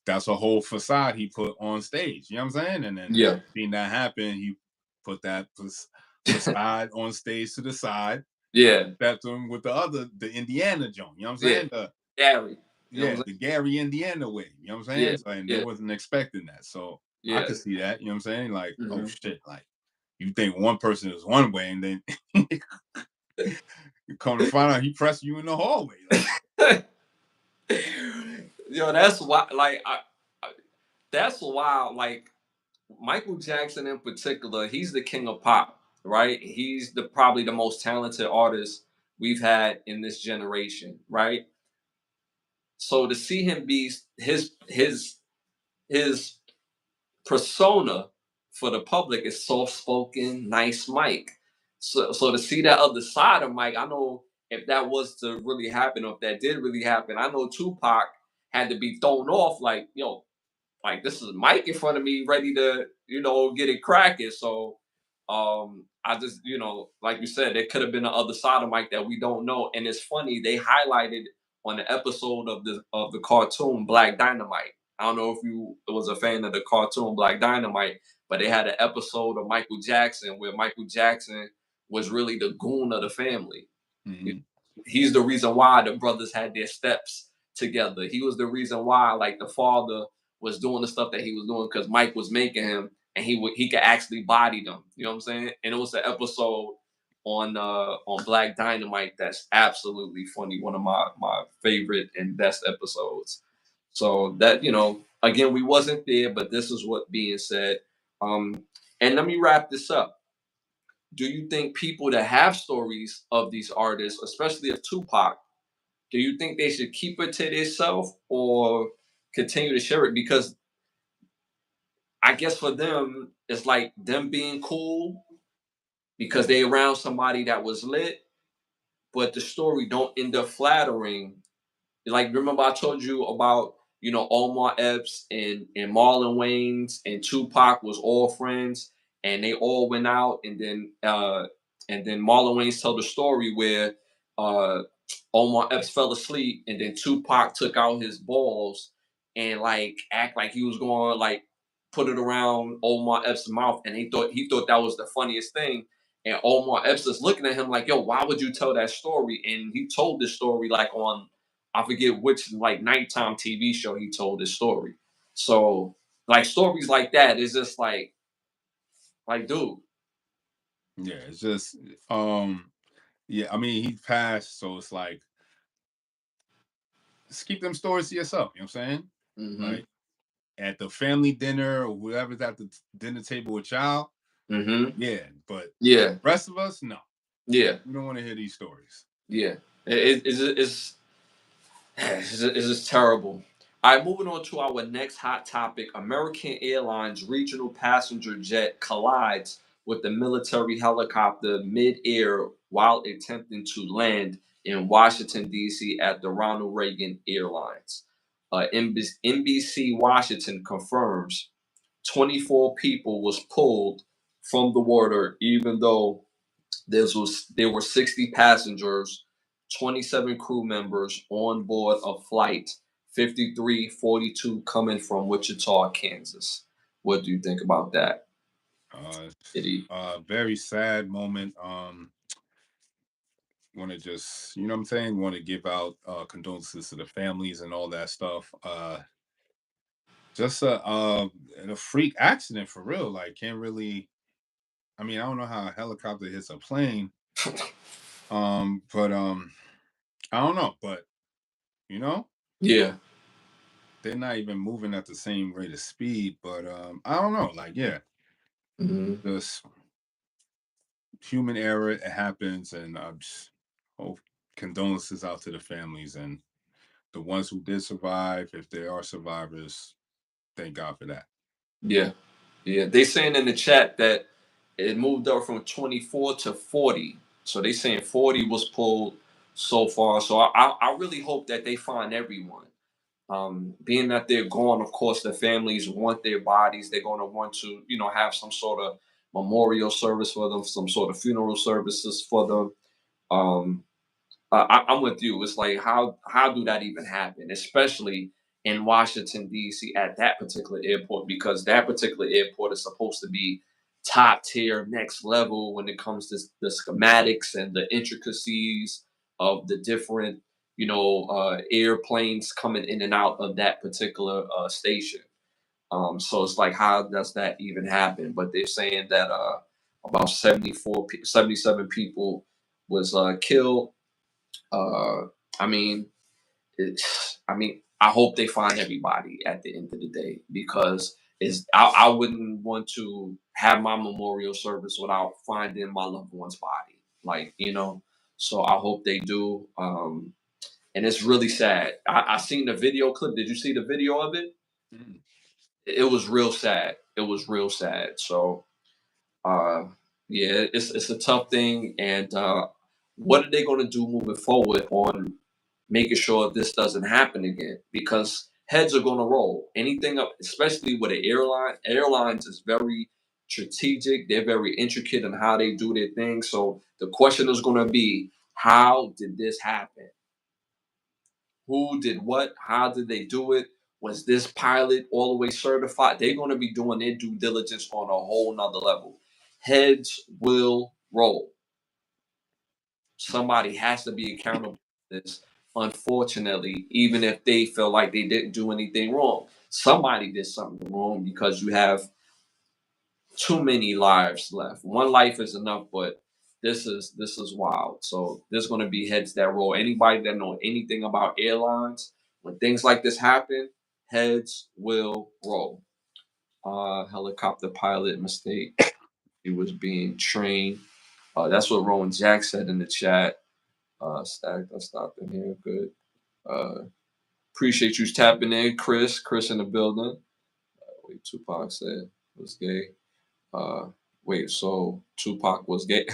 that's a whole facade he put on stage. You know what I'm saying? And then Yeah, seeing that happen, he put that facade on stage to the side and yeah, stepped him with the Indiana joint. You know what I'm yeah. saying? Gary, you know what I'm Yeah, saying? the Gary Indiana way. You know what I'm Yeah, saying? So, and they yeah, wasn't expecting that. So I yeah. could see that. You know what I'm saying? Like, oh Hmm. shit, like you think one person is one way, and then you come to find out he pressed you in the hallway. Like, Yo, that's why. Like, that's why. Like, Michael Jackson in particular, he's the king of pop, right? He's the probably the most talented artist we've had in this generation, right? So to see him be his persona for the public is soft spoken, nice Mike. So to see that other side of Mike, I know if that was to really happen, or if that did really happen, I know Tupac had to be thrown off like, yo, like this is Mike in front of me, ready to, get it cracking. So I just, like you said, there could have been the other side of Mike that we don't know. And it's funny, they highlighted on the episode of the cartoon Black Dynamite. I don't know if you was a fan of the cartoon Black Dynamite, but they had an episode of Michael Jackson where Michael Jackson was really the goon of the family. mhm. He's the reason why the brothers had their steps together. He was the reason why, like, the father was doing the stuff that he was doing because Mike was making him, and he could actually body them. You know what I'm saying? And it was an episode on Black Dynamite that's absolutely funny. One of my favorite and best episodes. So that, again, we wasn't there, but this is what being said. Um, and let me wrap this up. Do you think people that have stories of these artists, especially of Tupac, do you think they should keep it to themselves or continue to share it? Because I guess for them, it's like them being cool because they around somebody that was lit, but the story don't end up flattering. Like, remember I told you about, Omar Epps and Marlon Wayans and Tupac was all friends, and they all went out, and then Marlon Wayans told the story where uh Omar Epps fell asleep, and then Tupac took out his balls and like act like he was going to like put it around Omar Epps' mouth, and he thought that was the funniest thing. And Omar Epps is looking at him like, "Yo, why would you tell that story?" And he told this story like on, I forget which like nighttime TV show he told this story. So like stories like that is just like dude. Yeah, it's just um, yeah. I mean, he passed, so it's like just keep them stories to yourself. You know what I'm saying? Mm-hmm. Like at the family dinner or whoever's at the dinner table with y'all, Mm-hmm. yeah. But Yeah. rest of us, no, Yeah. we don't want to hear these stories. Yeah. It's just terrible. All right, moving on to our next hot topic. American Airlines regional passenger jet collides with the military helicopter mid-air while attempting to land in Washington, D.C. at the Ronald Reagan Airlines. NBC Washington confirms 24 people was pulled from the water, even though there were 60 passengers, 27 crew members on board of flight 5342 coming from Wichita, Kansas. What do you think about that, Uh, Eddie? very sad moment. Want to just, you know what I'm saying? Want to give out condolences to the families and all that stuff. Just a freak accident for real. Like, can't really. I mean, I don't know how a helicopter hits a plane. But I don't know. But you know, Yeah. they're not even moving at the same rate of speed. But I don't know. Like, yeah, Hmm. just human error. It happens, and Oh, condolences out to the families and the ones who did survive. If they are survivors, thank God for that. Yeah, yeah. They saying in the chat that it moved up from 24 to 40. So they saying 40 was pulled so far. So I really hope that they find everyone. Being that they're gone, of course, the families want their bodies. They're going to want to, have some sort of memorial service for them, some sort of funeral services for them. Um, I'm with you. It's like how do that even happen, especially in Washington D.C. at that particular airport, because that particular airport is supposed to be top tier, next level when it comes to the schematics and the intricacies of the different airplanes coming in and out of that particular station. So it's like, how does that even happen? But they're saying that about 77 people was killed. uh, I mean, I hope they find everybody at the end of the day, because I wouldn't want to have my memorial service without finding my loved one's body. So I hope they do. And it's really sad. I seen the video clip. Did you see the video of it? Mm. It was real sad. It was real sad. So uh, yeah, it's a tough thing. And what are they going to do moving forward on making sure this doesn't happen again? Because heads are going to roll. Anything up, especially with an airline. Airlines is very strategic. They're very intricate in how they do their thing. So the question is going to be, how did this happen? Who did what? How did they do it? Was this pilot all the way certified? They're going to be doing their due diligence on a whole nother level. Heads will roll. Somebody has to be accountable for this. Unfortunately, even if they feel like they didn't do anything wrong, somebody did something wrong, because you have too many lives left. One life is enough, but this is wild. So there's going to be heads that roll. Anybody that know anything about airlines, when things like this happen, heads will roll. Helicopter pilot mistake. He was being trained. That's what Rowan Jack said in the chat. Stacked. I stopped in here. Good. Uh, appreciate you tapping in, Chris. Chris in the building. Wait, Tupac said was gay. Uh, wait, so Tupac was gay?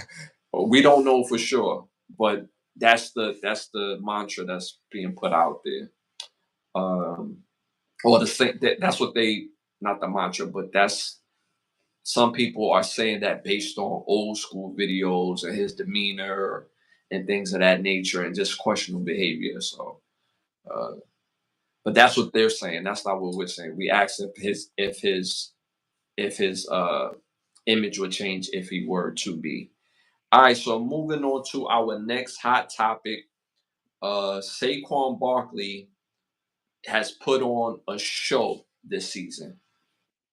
We don't know for sure, but that's the mantra that's being put out there. Um, or the thing that's what they, not the mantra, but that's, some people are saying that based on old school videos and his demeanor and things of that nature and just questionable behavior. So, uh, but that's what they're saying. That's not what we're saying. We asked if his image would change if he were to be. All right, so moving on to our next hot topic. Saquon Barkley has put on a show this season.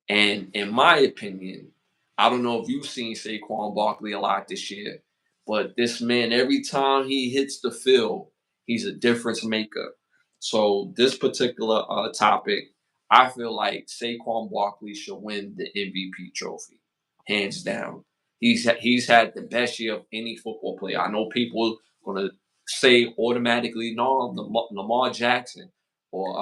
And in my opinion, I don't know if you've seen Saquon Barkley a lot this year, but this man, every time he hits the field, he's a difference maker. So this particular topic, I feel like Saquon Barkley should win the MVP trophy, hands down. He's had the best year of any football player. I know people gonna say automatically, no, Lamar Jackson or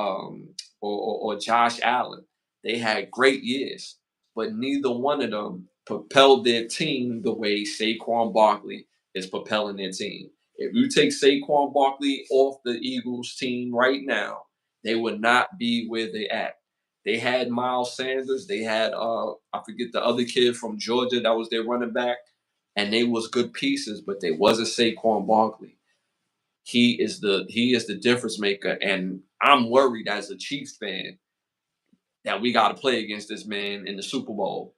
or Josh Allen. They had great years, but neither one of them propelled their team the way Saquon Barkley is propelling their team. If you take Saquon Barkley off the Eagles team right now, they would not be where they at. They had Miles Sanders, they had I forget the other kid from Georgia that was their running back, and they was good pieces, but they wasn't Saquon Barkley. He is the difference maker, and I'm worried as a Chiefs fan that we got to play against this man in the Super Bowl.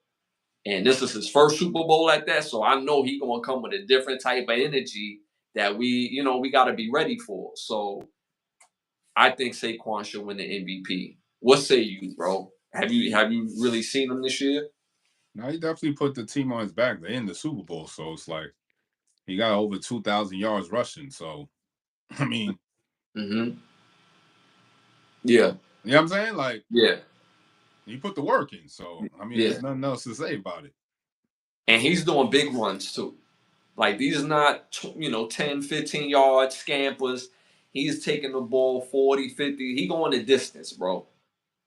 And this is his first Super Bowl at that, so I know he's gonna come with a different type of energy that we got to be ready for. So I think Saquon should win the MVP. What say you, bro? Have you really seen him this year? Now he definitely put the team on his back. They're in the Super Bowl, so it's like he got over 2,000 yards rushing. So I mean, Mm-hmm. Yeah. you know what I'm saying? Like Yeah. he put the work in. So I mean, Yeah. there's nothing else to say about it. And he's doing big runs too. Like these are not 10, 15 yard scampers. He's taking the ball 40, 50. He going the distance, bro.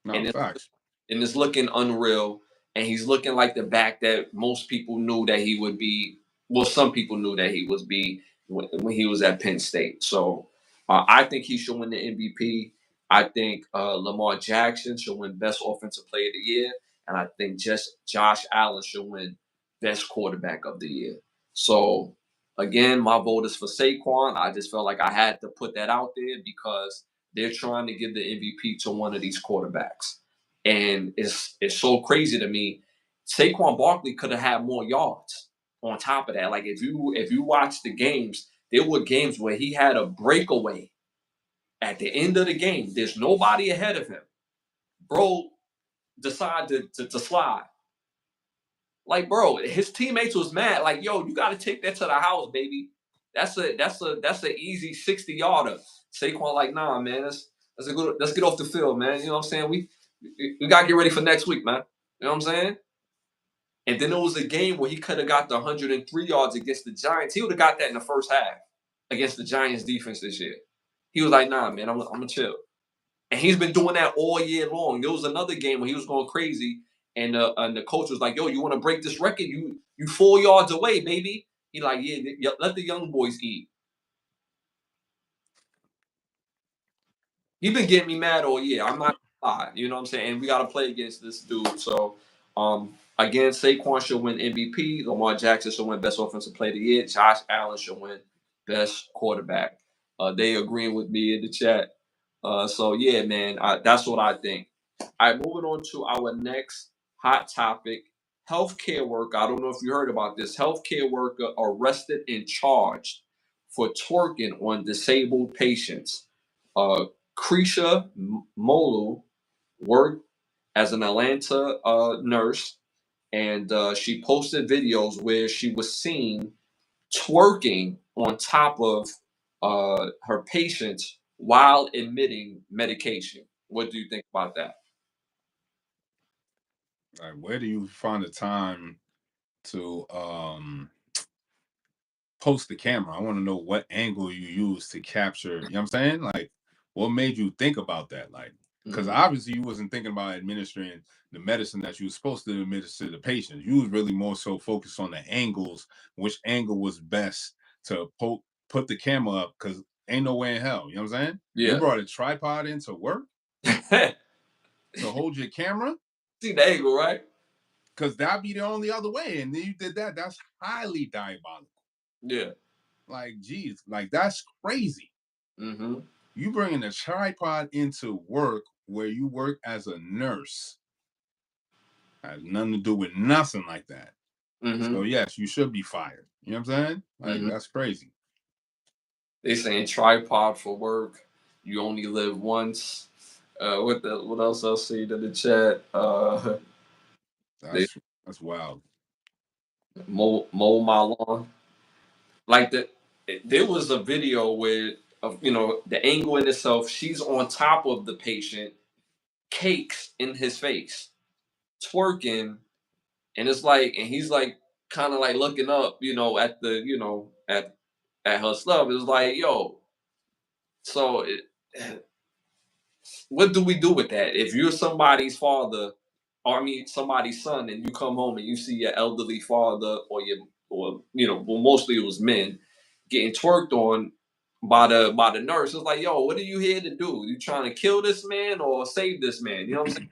No And facts. it's looking unreal. And he's looking like the back that most people knew that he would be. Well, some people knew that he was be when he was at Penn State. So I think he should win the MVP. I think Lamar Jackson should win Best Offensive Player of the Year, and I think just Josh Allen should win Best Quarterback of the Year. So again, my vote is for Saquon. I just felt like I had to put that out there because they're trying to give the MVP to one of these quarterbacks. And it's so crazy to me. Saquon Barkley could have had more yards on top of that. Like if you watch the games, there were games where he had a breakaway at the end of the game. There's nobody ahead of him. Bro decided to slide. Like, bro, his teammates was mad. Like, yo, you got to take that to the house, baby. That's an easy 60-yarder. Saquon, like, nah, man, let's get off the field, man. You know what I'm saying? We gotta get ready for next week, man. You know what I'm saying? And then there was a game where he could have got the 103 yards against the Giants. He would have got that in the first half against the Giants defense this year. He was like, nah, man, I'm gonna chill. And he's been doing that all year long. There was another game where he was going crazy, and the coach was like, "Yo, you want to break this record? You 4 yards away, baby." He like, "Yeah, let the young boys eat." He been getting me mad all year. I'm not gonna lie. You know what I'm saying? And we got to play against this dude. So, again, Saquon should win MVP. Lamar Jackson should win Best Offensive Player of the Year. Josh Allen should win Best Quarterback. They agreeing with me in the chat. So yeah, man, that's what I think. All right, moving on to our next hot topic: healthcare worker. I don't know if you heard about this. Healthcare worker arrested and charged for twerking on disabled patients. Uh, Krisha Molu worked as an Atlanta nurse, and she posted videos where she was seen twerking on top of her patients while admitting medication. What do you think about that? Like, where do you find the time to post the camera? I want to know what angle you use to capture, you know what I'm saying? Like, what made you think about that? Like, because Mhm. obviously you wasn't thinking about administering the medicine that you was supposed to administer to the patient. You was really more so focused on the angles, which angle was best to put the camera up, because ain't no way in hell, you know what I'm saying? You Yeah. brought a tripod into work See to hold your camera, the angle, right? because that'd be the only other way. And then you did that. That's highly diabolical. Yeah. Like, geez, like that's crazy. Mm-hmm. You bringing a tripod into work where you work as a nurse has nothing to do with nothing like that. So Mm-hmm. yes, you should be fired. You know what I'm saying? Like Mm-hmm. that's crazy. They saying tripod for work. You only live once. What else I see in the chat? They That's that's wild. mow my lawn. Like there was a video where of the angle in itself. She's on top of the patient, cakes in his face, twerking, and it's like, and he's like kind of like looking up, at the at her stuff. It's like, yo, so what do we do with that? If you're somebody's father, or I mean somebody's son, and you come home and you see your elderly father or well, mostly it was men getting twerked on by the nurse. It's like, yo, what are you here to do? You trying to kill this man or save this man? You know what I'm saying?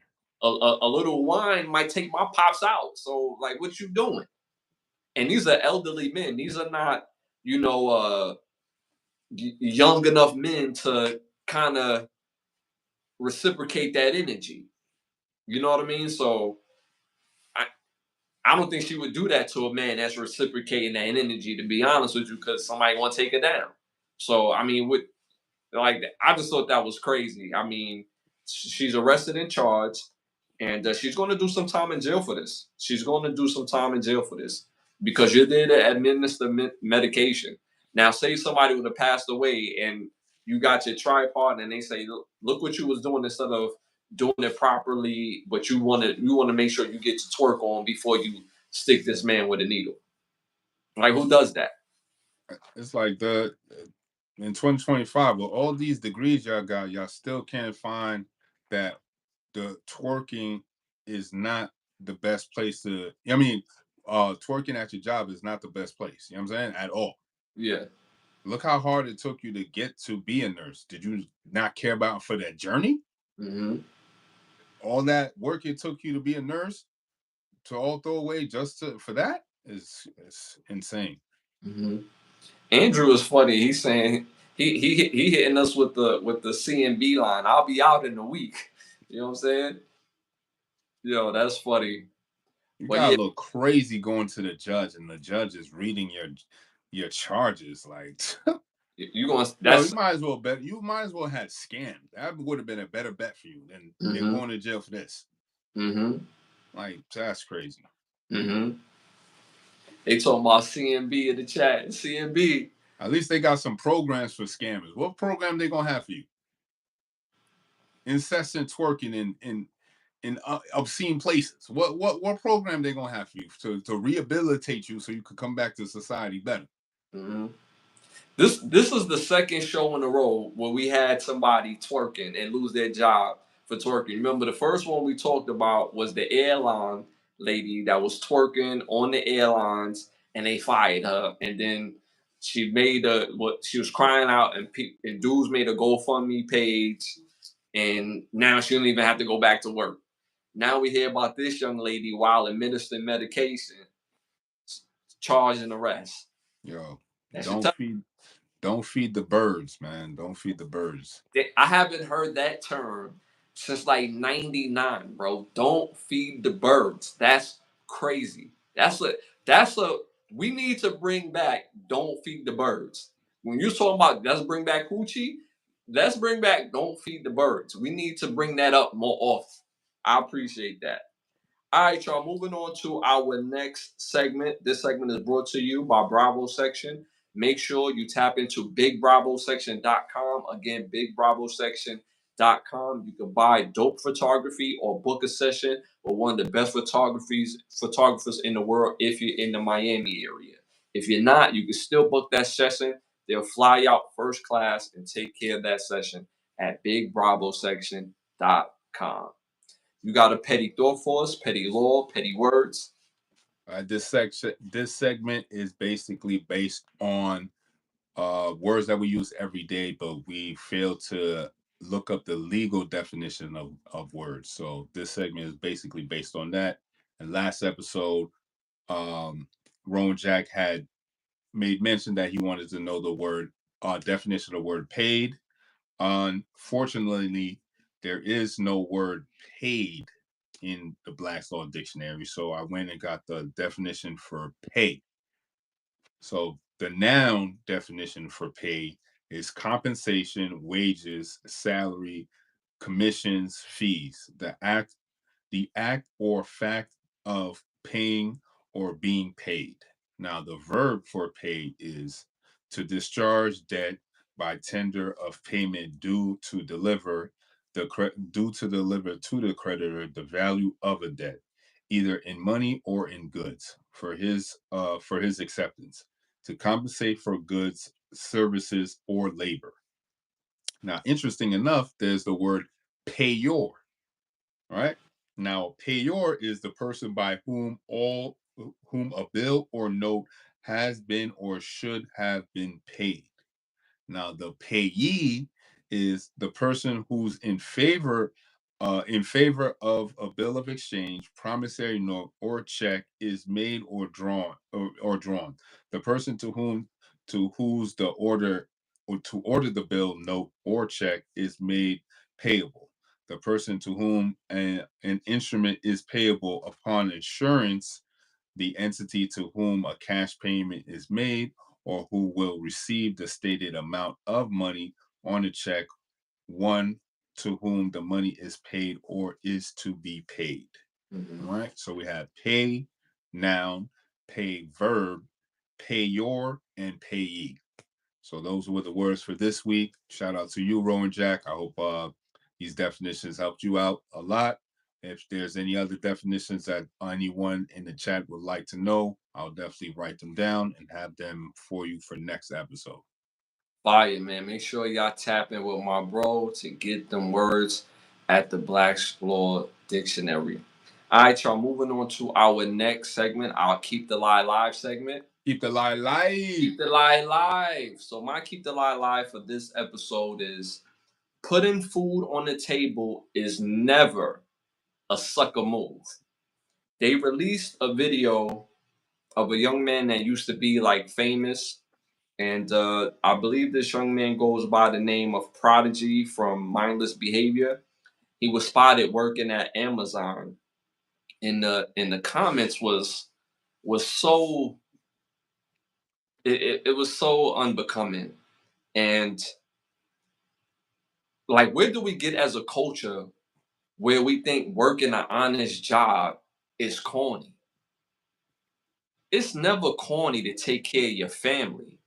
A little wine might take my pops out. So like, what you doing? And these are elderly men. These are not, you know, young enough men to kind of reciprocate that energy. You know what I mean? So I, I don't think she would do that to a man that's reciprocating that energy, to be honest with you, because somebody want to take her down. So I mean, with like I just thought that was crazy. I mean, she's arrested and charged, and she's going to do some time in jail for this. She's going to do some time in jail for this because you're there to administer medication. Now, say somebody would have passed away and you got your tripod, and they say, "Look what you was doing," instead of doing it properly, but you want to make sure you get to twerk on before you stick this man with a needle. Like, who does that? It's like the in 2025 with all these degrees y'all got, y'all still can't find that the twerking is not the best place to. I mean, twerking at your job is not the best place. You know what I'm saying? At all. Yeah. Look how hard it took you to get to be a nurse. Did you not care about for that journey? Mm-hmm. All that work it took you to be a nurse to all throw away just to for that is insane. Mm-hmm. Andrew is funny. He's saying he hitting us with the CMB line. I'll be out in a week. You know what I'm saying? Yo, that's funny. You But gotta yeah, look crazy going to the judge, and the judge is reading your charges. Like, you going yo, that's you might as well have scammed. That would have been a better bet for you than mm-hmm. going to jail for this. Mm-hmm. Like, that's crazy. Mm-hmm. They talking about CMB in the chat. CMB. At least they got some programs for scammers. What program they gonna have for you? Incessant twerking in obscene places. What program they gonna have for you to rehabilitate you so you could come back to society better? Mm-hmm. This is the second show in a row where we had somebody twerking and lose their job for twerking. Remember, the first one we talked about was the airline lady that was twerking on the airlines, and they fired her. And then she made a what she was crying out, and dudes made a GoFundMe page, and now she don't even have to go back to work. Now we hear about this young lady while administering medication, charged and arrest. Yo, That should don't tell. feed don't feed the birds, man. Don't feed the birds. I haven't heard that term since like '99, bro. Don't feed the birds. That's crazy. That's a we need to bring back don't feed the birds. When you're talking about let's bring back Hoochie, let's bring back don't feed the birds. We need to bring that up more often. I appreciate that. All right, y'all. Moving on to our next segment. This segment is brought to you by Bravo Section. Make sure you tap into BigBravoSection.com. Again, BigBravoSection.com. You can buy dope photography or book a session with one of the best photographers in the world if you're in the Miami area. If you're not, you can still book that session. They'll fly you out first class and take care of that session at BigBravoSection.com. You got a petty thought for us, petty law, petty words. This segment is basically based on words that we use every day, but we fail to look up the legal definition of words. So this segment is basically based on that. And last episode, um, Rowan Jack had made mention that he wanted to know the word definition of the word paid. Unfortunately, there is no word paid in the Black's Law Dictionary. So I went and got the definition for pay. So the noun definition for pay is compensation, wages, salary, commissions, fees. The act or fact of paying or being paid. Now, the verb for pay is to discharge debt by tender of payment due to deliver to the creditor the value of a debt, either in money or in goods, for his acceptance, to compensate for goods, services, or labor. Now, interesting enough, there's the word payor. All right. Now, payor is the person by whom a bill or note has been or should have been paid. Now, the payee is the person who's in favor of a bill of exchange, promissory note, or check is made or drawn. The person to whose the order or to order the bill, note, or check is made payable. The person to whom an instrument is payable upon insurance, the entity to whom a cash payment is made or who will receive the stated amount of money on a check, one to whom the money is paid or is to be paid. Mm-hmm. All right. So we have pay, noun, pay, verb, payor, and payee. So those were the words for this week. Shout out to you, Rowan Jack. I hope these definitions helped you out a lot. If there's any other definitions that anyone in the chat would like to know, I'll definitely write them down and have them for you for next episode. Fire, man. Make sure y'all tap in with my bro to get them words at the Black's Law Dictionary. All right, y'all. Moving on to our next segment, our Keep the Lie Live segment. Keep the lie live. Keep the Lie Live. So my Keep the Lie Live for this episode is putting food on the table is never a sucker move. They released a video of a young man that used to be like famous. And I believe this young man goes by the name of Prodigy from Mindless Behavior. He was spotted working at Amazon. In the comments was so it was so unbecoming. And like, where do we get as a culture where we think working an honest job is corny? It's never corny to take care of your family.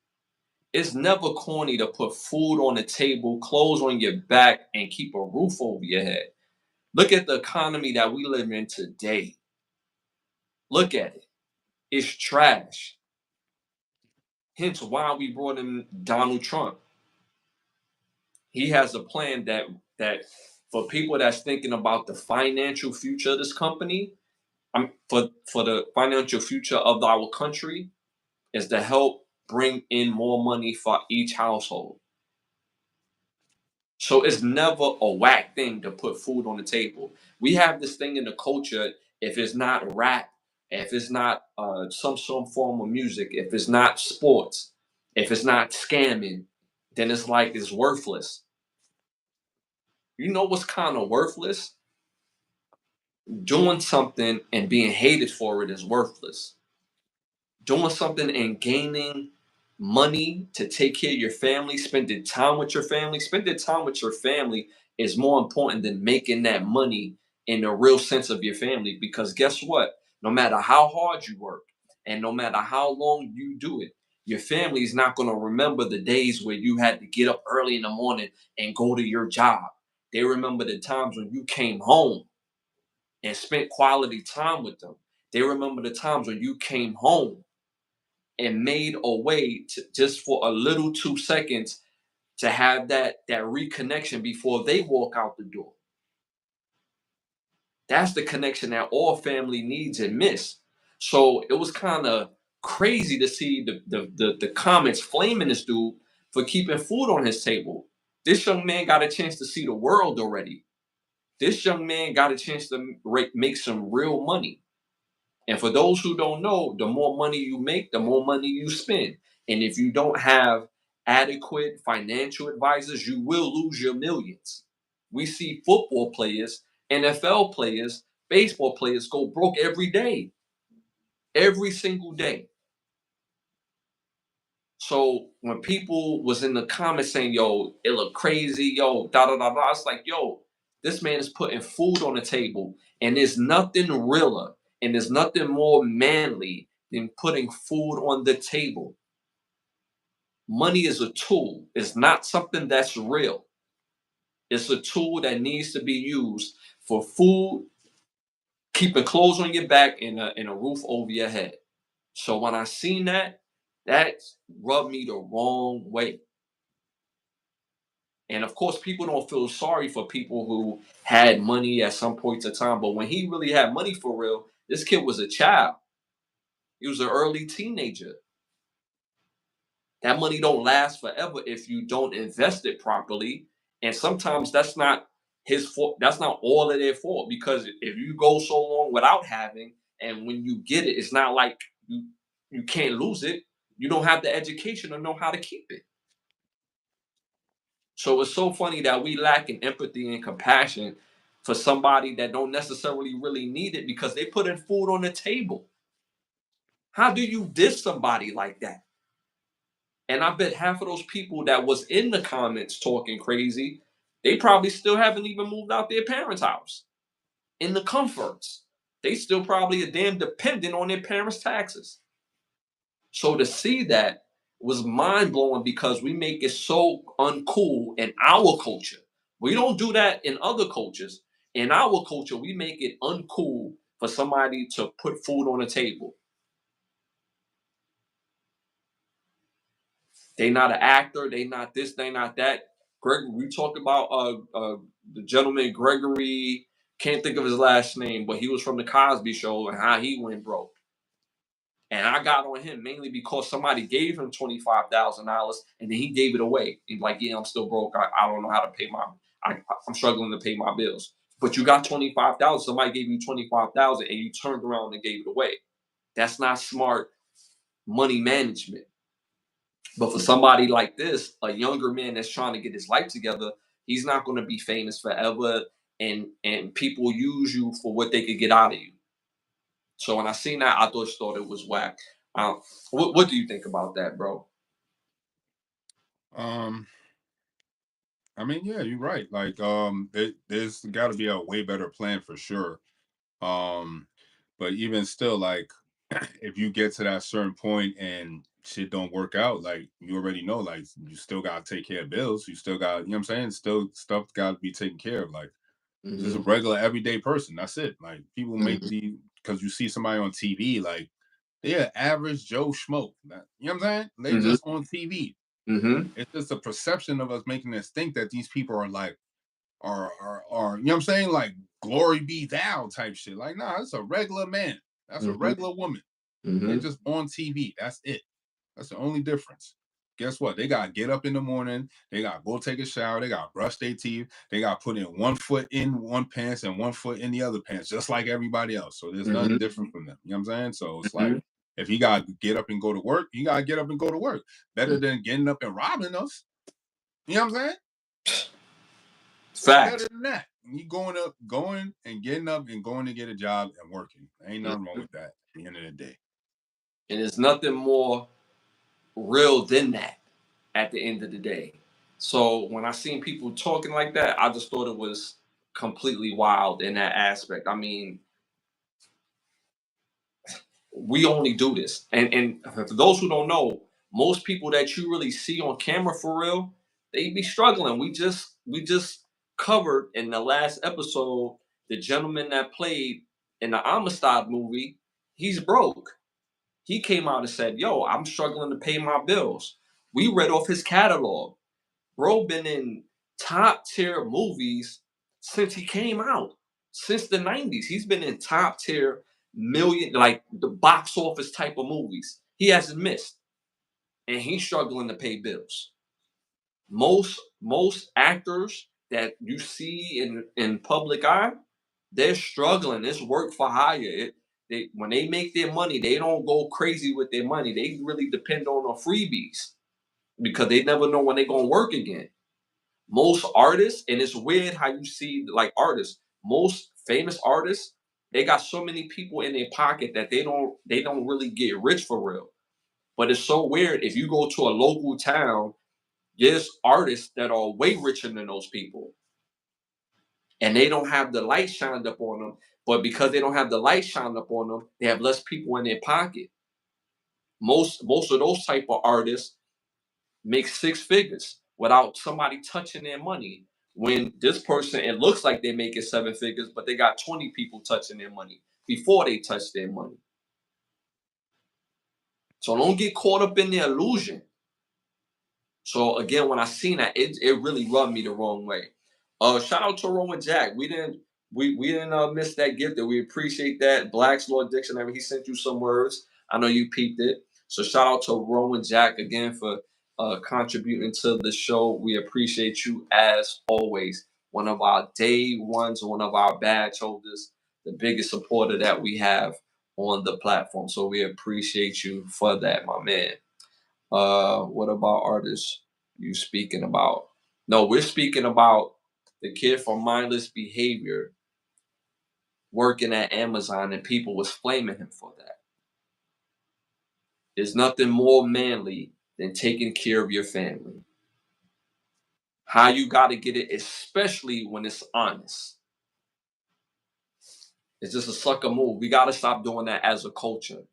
It's never corny to put food on the table, clothes on your back, and keep a roof over your head. Look at the economy that we live in today. Look at it. It's trash. Hence why we brought in Donald Trump. He has a plan that for people that's thinking about the financial future of this company, for the financial future of our country, is to help bring in more money for each household. So it's never a whack thing to put food on the table. We have this thing in the culture. If it's not rap, if it's not some form of music, if it's not sports, if it's not scamming, then it's like it's worthless. You know what's kind of worthless? Doing something and being hated for it is worthless. Doing something and gaining money to take care of your family, spending time with your family is more important than making that money in the real sense of your family. Because guess what? No matter how hard you work and no matter how long you do it, your family is not going to remember the days where you had to get up early in the morning and go to your job. They remember the times when you came home and spent quality time with them. They remember the times when you came home and made a way to just for a little 2 seconds to have that reconnection before they walk out the door. That's the connection that all family needs and miss. So it was kind of crazy to see the comments flaming this dude for keeping food on his table. This young man got a chance to see the world already. This young man got a chance to make some real money. And for those who don't know, the more money you make, the more money you spend. And if you don't have adequate financial advisors, you will lose your millions. We see football players, NFL players, baseball players go broke every single day. So when people was in the comments saying, yo, it look crazy, yo, da da da da, it's like, yo, this man is putting food on the table, and there's nothing realer and there's nothing more manly than putting food on the table. Money is a tool, it's not something that's real. It's a tool that needs to be used for food, keeping clothes on your back, and a roof over your head. So when I seen that rubbed me the wrong way. And of course, people don't feel sorry for people who had money at some points of time. But when he really had money for real, this kid was a child. He was an early teenager. That money don't last forever if you don't invest it properly. And sometimes that's not his fault. That's not all of their fault. Because if you go so long without having, and when you get it, it's not like you can't lose it. You don't have the education to know how to keep it. So it's so funny that we lack in empathy and compassion for somebody that don't necessarily really need it because they put in food on the table. How do you diss somebody like that? And I bet half of those people that was in the comments talking crazy, they probably still haven't even moved out their parents' house in the comforts. They still probably are damn dependent on their parents' taxes. So to see that was mind blowing because we make it so uncool in our culture. We don't do that in other cultures. In our culture, we make it uncool for somebody to put food on the table. They not an actor. They not this. They not that. Greg, we talked about the gentleman Gregory. Can't think of his last name, but he was from the Cosby Show and how he went broke. And I got on him mainly because somebody gave him $25,000 and then he gave it away. He's like, yeah, I'm still broke. I don't know how to pay I'm struggling to pay my bills. But you got 25,000. Somebody gave you 25,000 and you turned around and gave it away. That's not smart money management. But for somebody like this, a younger man that's trying to get his life together, he's not going to be famous forever, and people use you for what they could get out of you. So when I seen that, I just thought it was whack. What do you think about that, bro? Um, I mean, yeah, you're right. Like, there's got to be a way better plan for sure. Um, but even still, like, if you get to that certain point and shit don't work out, like you already know, like you still gotta take care of bills. You still got, you know what I'm saying? Still stuff gotta be taken care of. Like just a Hmm. regular everyday person. That's it. Like people make Hmm. the because you see somebody on TV, like yeah, average Joe Schmo. You know what I'm saying? They Hmm. just on TV. Hmm. It's just a perception of us making us think that these people are like are you know what I'm saying? Like glory be thou type shit. Like, nah, it's a regular man. That's a Hmm. regular woman. They Hmm. just on TV. That's it. That's the only difference. Guess what? They gotta get up in the morning. They gotta go take a shower. They gotta brush their teeth. They gotta put in one foot in one pants and one foot in the other pants, just like everybody else. So there's nothing Hmm. different from them. You know what I'm saying? So it's like Hmm. if you gotta get up and go to work, you gotta get up and go to work. Better than getting up and robbing us. You know what I'm saying? What better Facts. than that? You going and getting up and going to get a job and working. Ain't nothing wrong Mhm. with that at the end of the day. And there's nothing more real than that at the end of the day. So when I seen people talking like that, I just thought it was completely wild in that aspect. I mean, we only do this. And for those who don't know, most people that you really see on camera for real, they be struggling. We just covered in the last episode the gentleman that played in the Amistad movie. He's broke. He came out and said, "Yo, I'm struggling to pay my bills." We read off his catalog. Bro been in top tier movies since he came out. Since the 90s. He's been in top tier million, like the box office type of movies. He hasn't missed. And he's struggling to pay bills. Most actors that you see in public eye, they're struggling. It's work for hire. When they make their money, they don't go crazy with their money. They really depend on the freebies because they never know when they're gonna work again. Most artists, and it's weird how you see like artists, most famous artists, they got so many people in their pocket that they don't really get rich for real. But it's so weird if you go to a local town, there's artists that are way richer than those people, and they don't have the light shined up on them. But because they don't have the light shined up on them, they have less people in their pocket. Most of those type of artists make six figures without somebody touching their money. When this person, it looks like they're making seven figures, but they got 20 people touching their money before they touch their money. So don't get caught up in the illusion. So again, when I seen that, it really rubbed me the wrong way. Shout out to Roman Jack. We didn't miss that gift. That we appreciate that. Black's Law Dictionary. He sent you some words. I know you peeped it. So shout out to Roman Jack again for contributing to the show. We appreciate you as always. One of our day ones, one of our badge holders, the biggest supporter that we have on the platform. So we appreciate you for that, my man. What about artists you speaking about? No, we're speaking about the kid from Mindless Behavior working at Amazon, and people was flaming him for that. There's nothing more manly than taking care of your family. How you got to get it, especially when it's honest. It's just a sucker move. We got to stop doing that as a culture.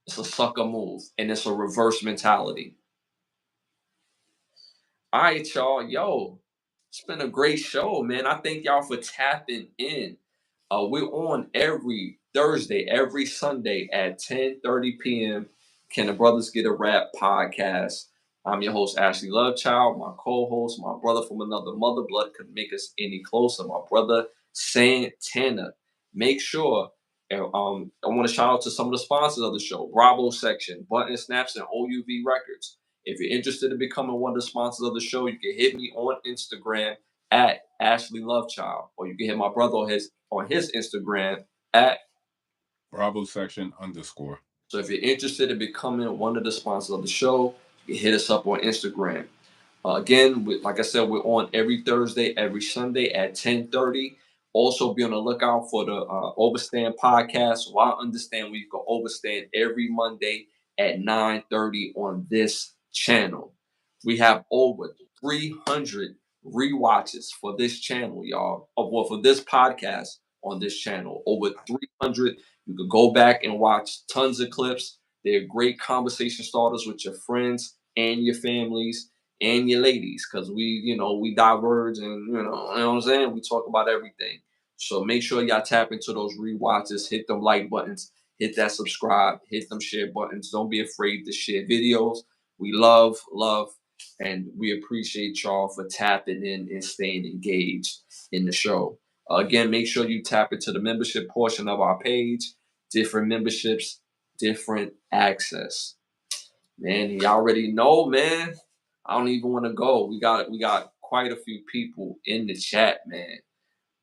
It's a sucker move, and it's a reverse mentality. All right, y'all. Yo, It's been a great show, man. I thank y'all for tapping in. We're on every Thursday, every Sunday at 10:30 p.m. Can the Brothers Get a Rap podcast? I'm your host, Ashley Lovechild. My co-host, my brother from another mother, blood couldn't make us any closer. My brother, Santana. Make sure, I want to shout out to some of the sponsors of the show. Bravo Section, Button Snaps, and OUV Records. If you're interested in becoming one of the sponsors of the show, you can hit me on Instagram at Ashley Lovechild, or you can hit my brother on his Instagram at Bravo section _. So if you're interested in becoming one of the sponsors of the show, you can hit us up on Instagram. Again, like I said, we're on every Thursday, every Sunday at 10:30. Also, be on the lookout for the Overstand podcast. Well, I understand we can overstand every Monday at 9:30 on this channel. We have over 300 rewatches for this channel, y'all. Well, for this podcast on this channel, over 300. You can go back and watch tons of clips. They're great conversation starters with your friends and your families and your ladies, because we diverge, and you know what I'm saying, we talk about everything. So make sure y'all tap into those rewatches, hit them like buttons, hit that subscribe, hit them share buttons. Don't be afraid to share videos. We love, and we appreciate y'all for tapping in and staying engaged in the show. Again, make sure you tap into the membership portion of our page. Different memberships, different access. Man, you already know, man. I don't even want to go. We got quite a few people in the chat, man.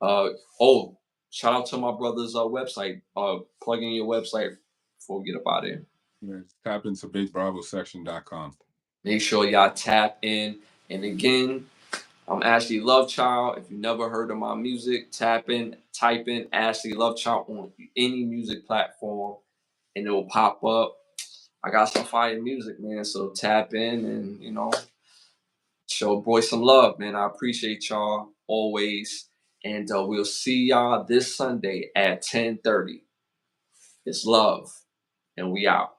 Oh, shout out to my brother's website. Plug in your website before we get up out of here. Yeah, tap into BigBravoSection.com. Make sure y'all tap in. And again, I'm Ashley Lovechild. If you never heard of my music, type in Ashley Lovechild on any music platform, and it will pop up. I got some fire music, man. So tap in and show boy some love, man. I appreciate y'all always, and we'll see y'all this Sunday at 10:30. It's love, and we out.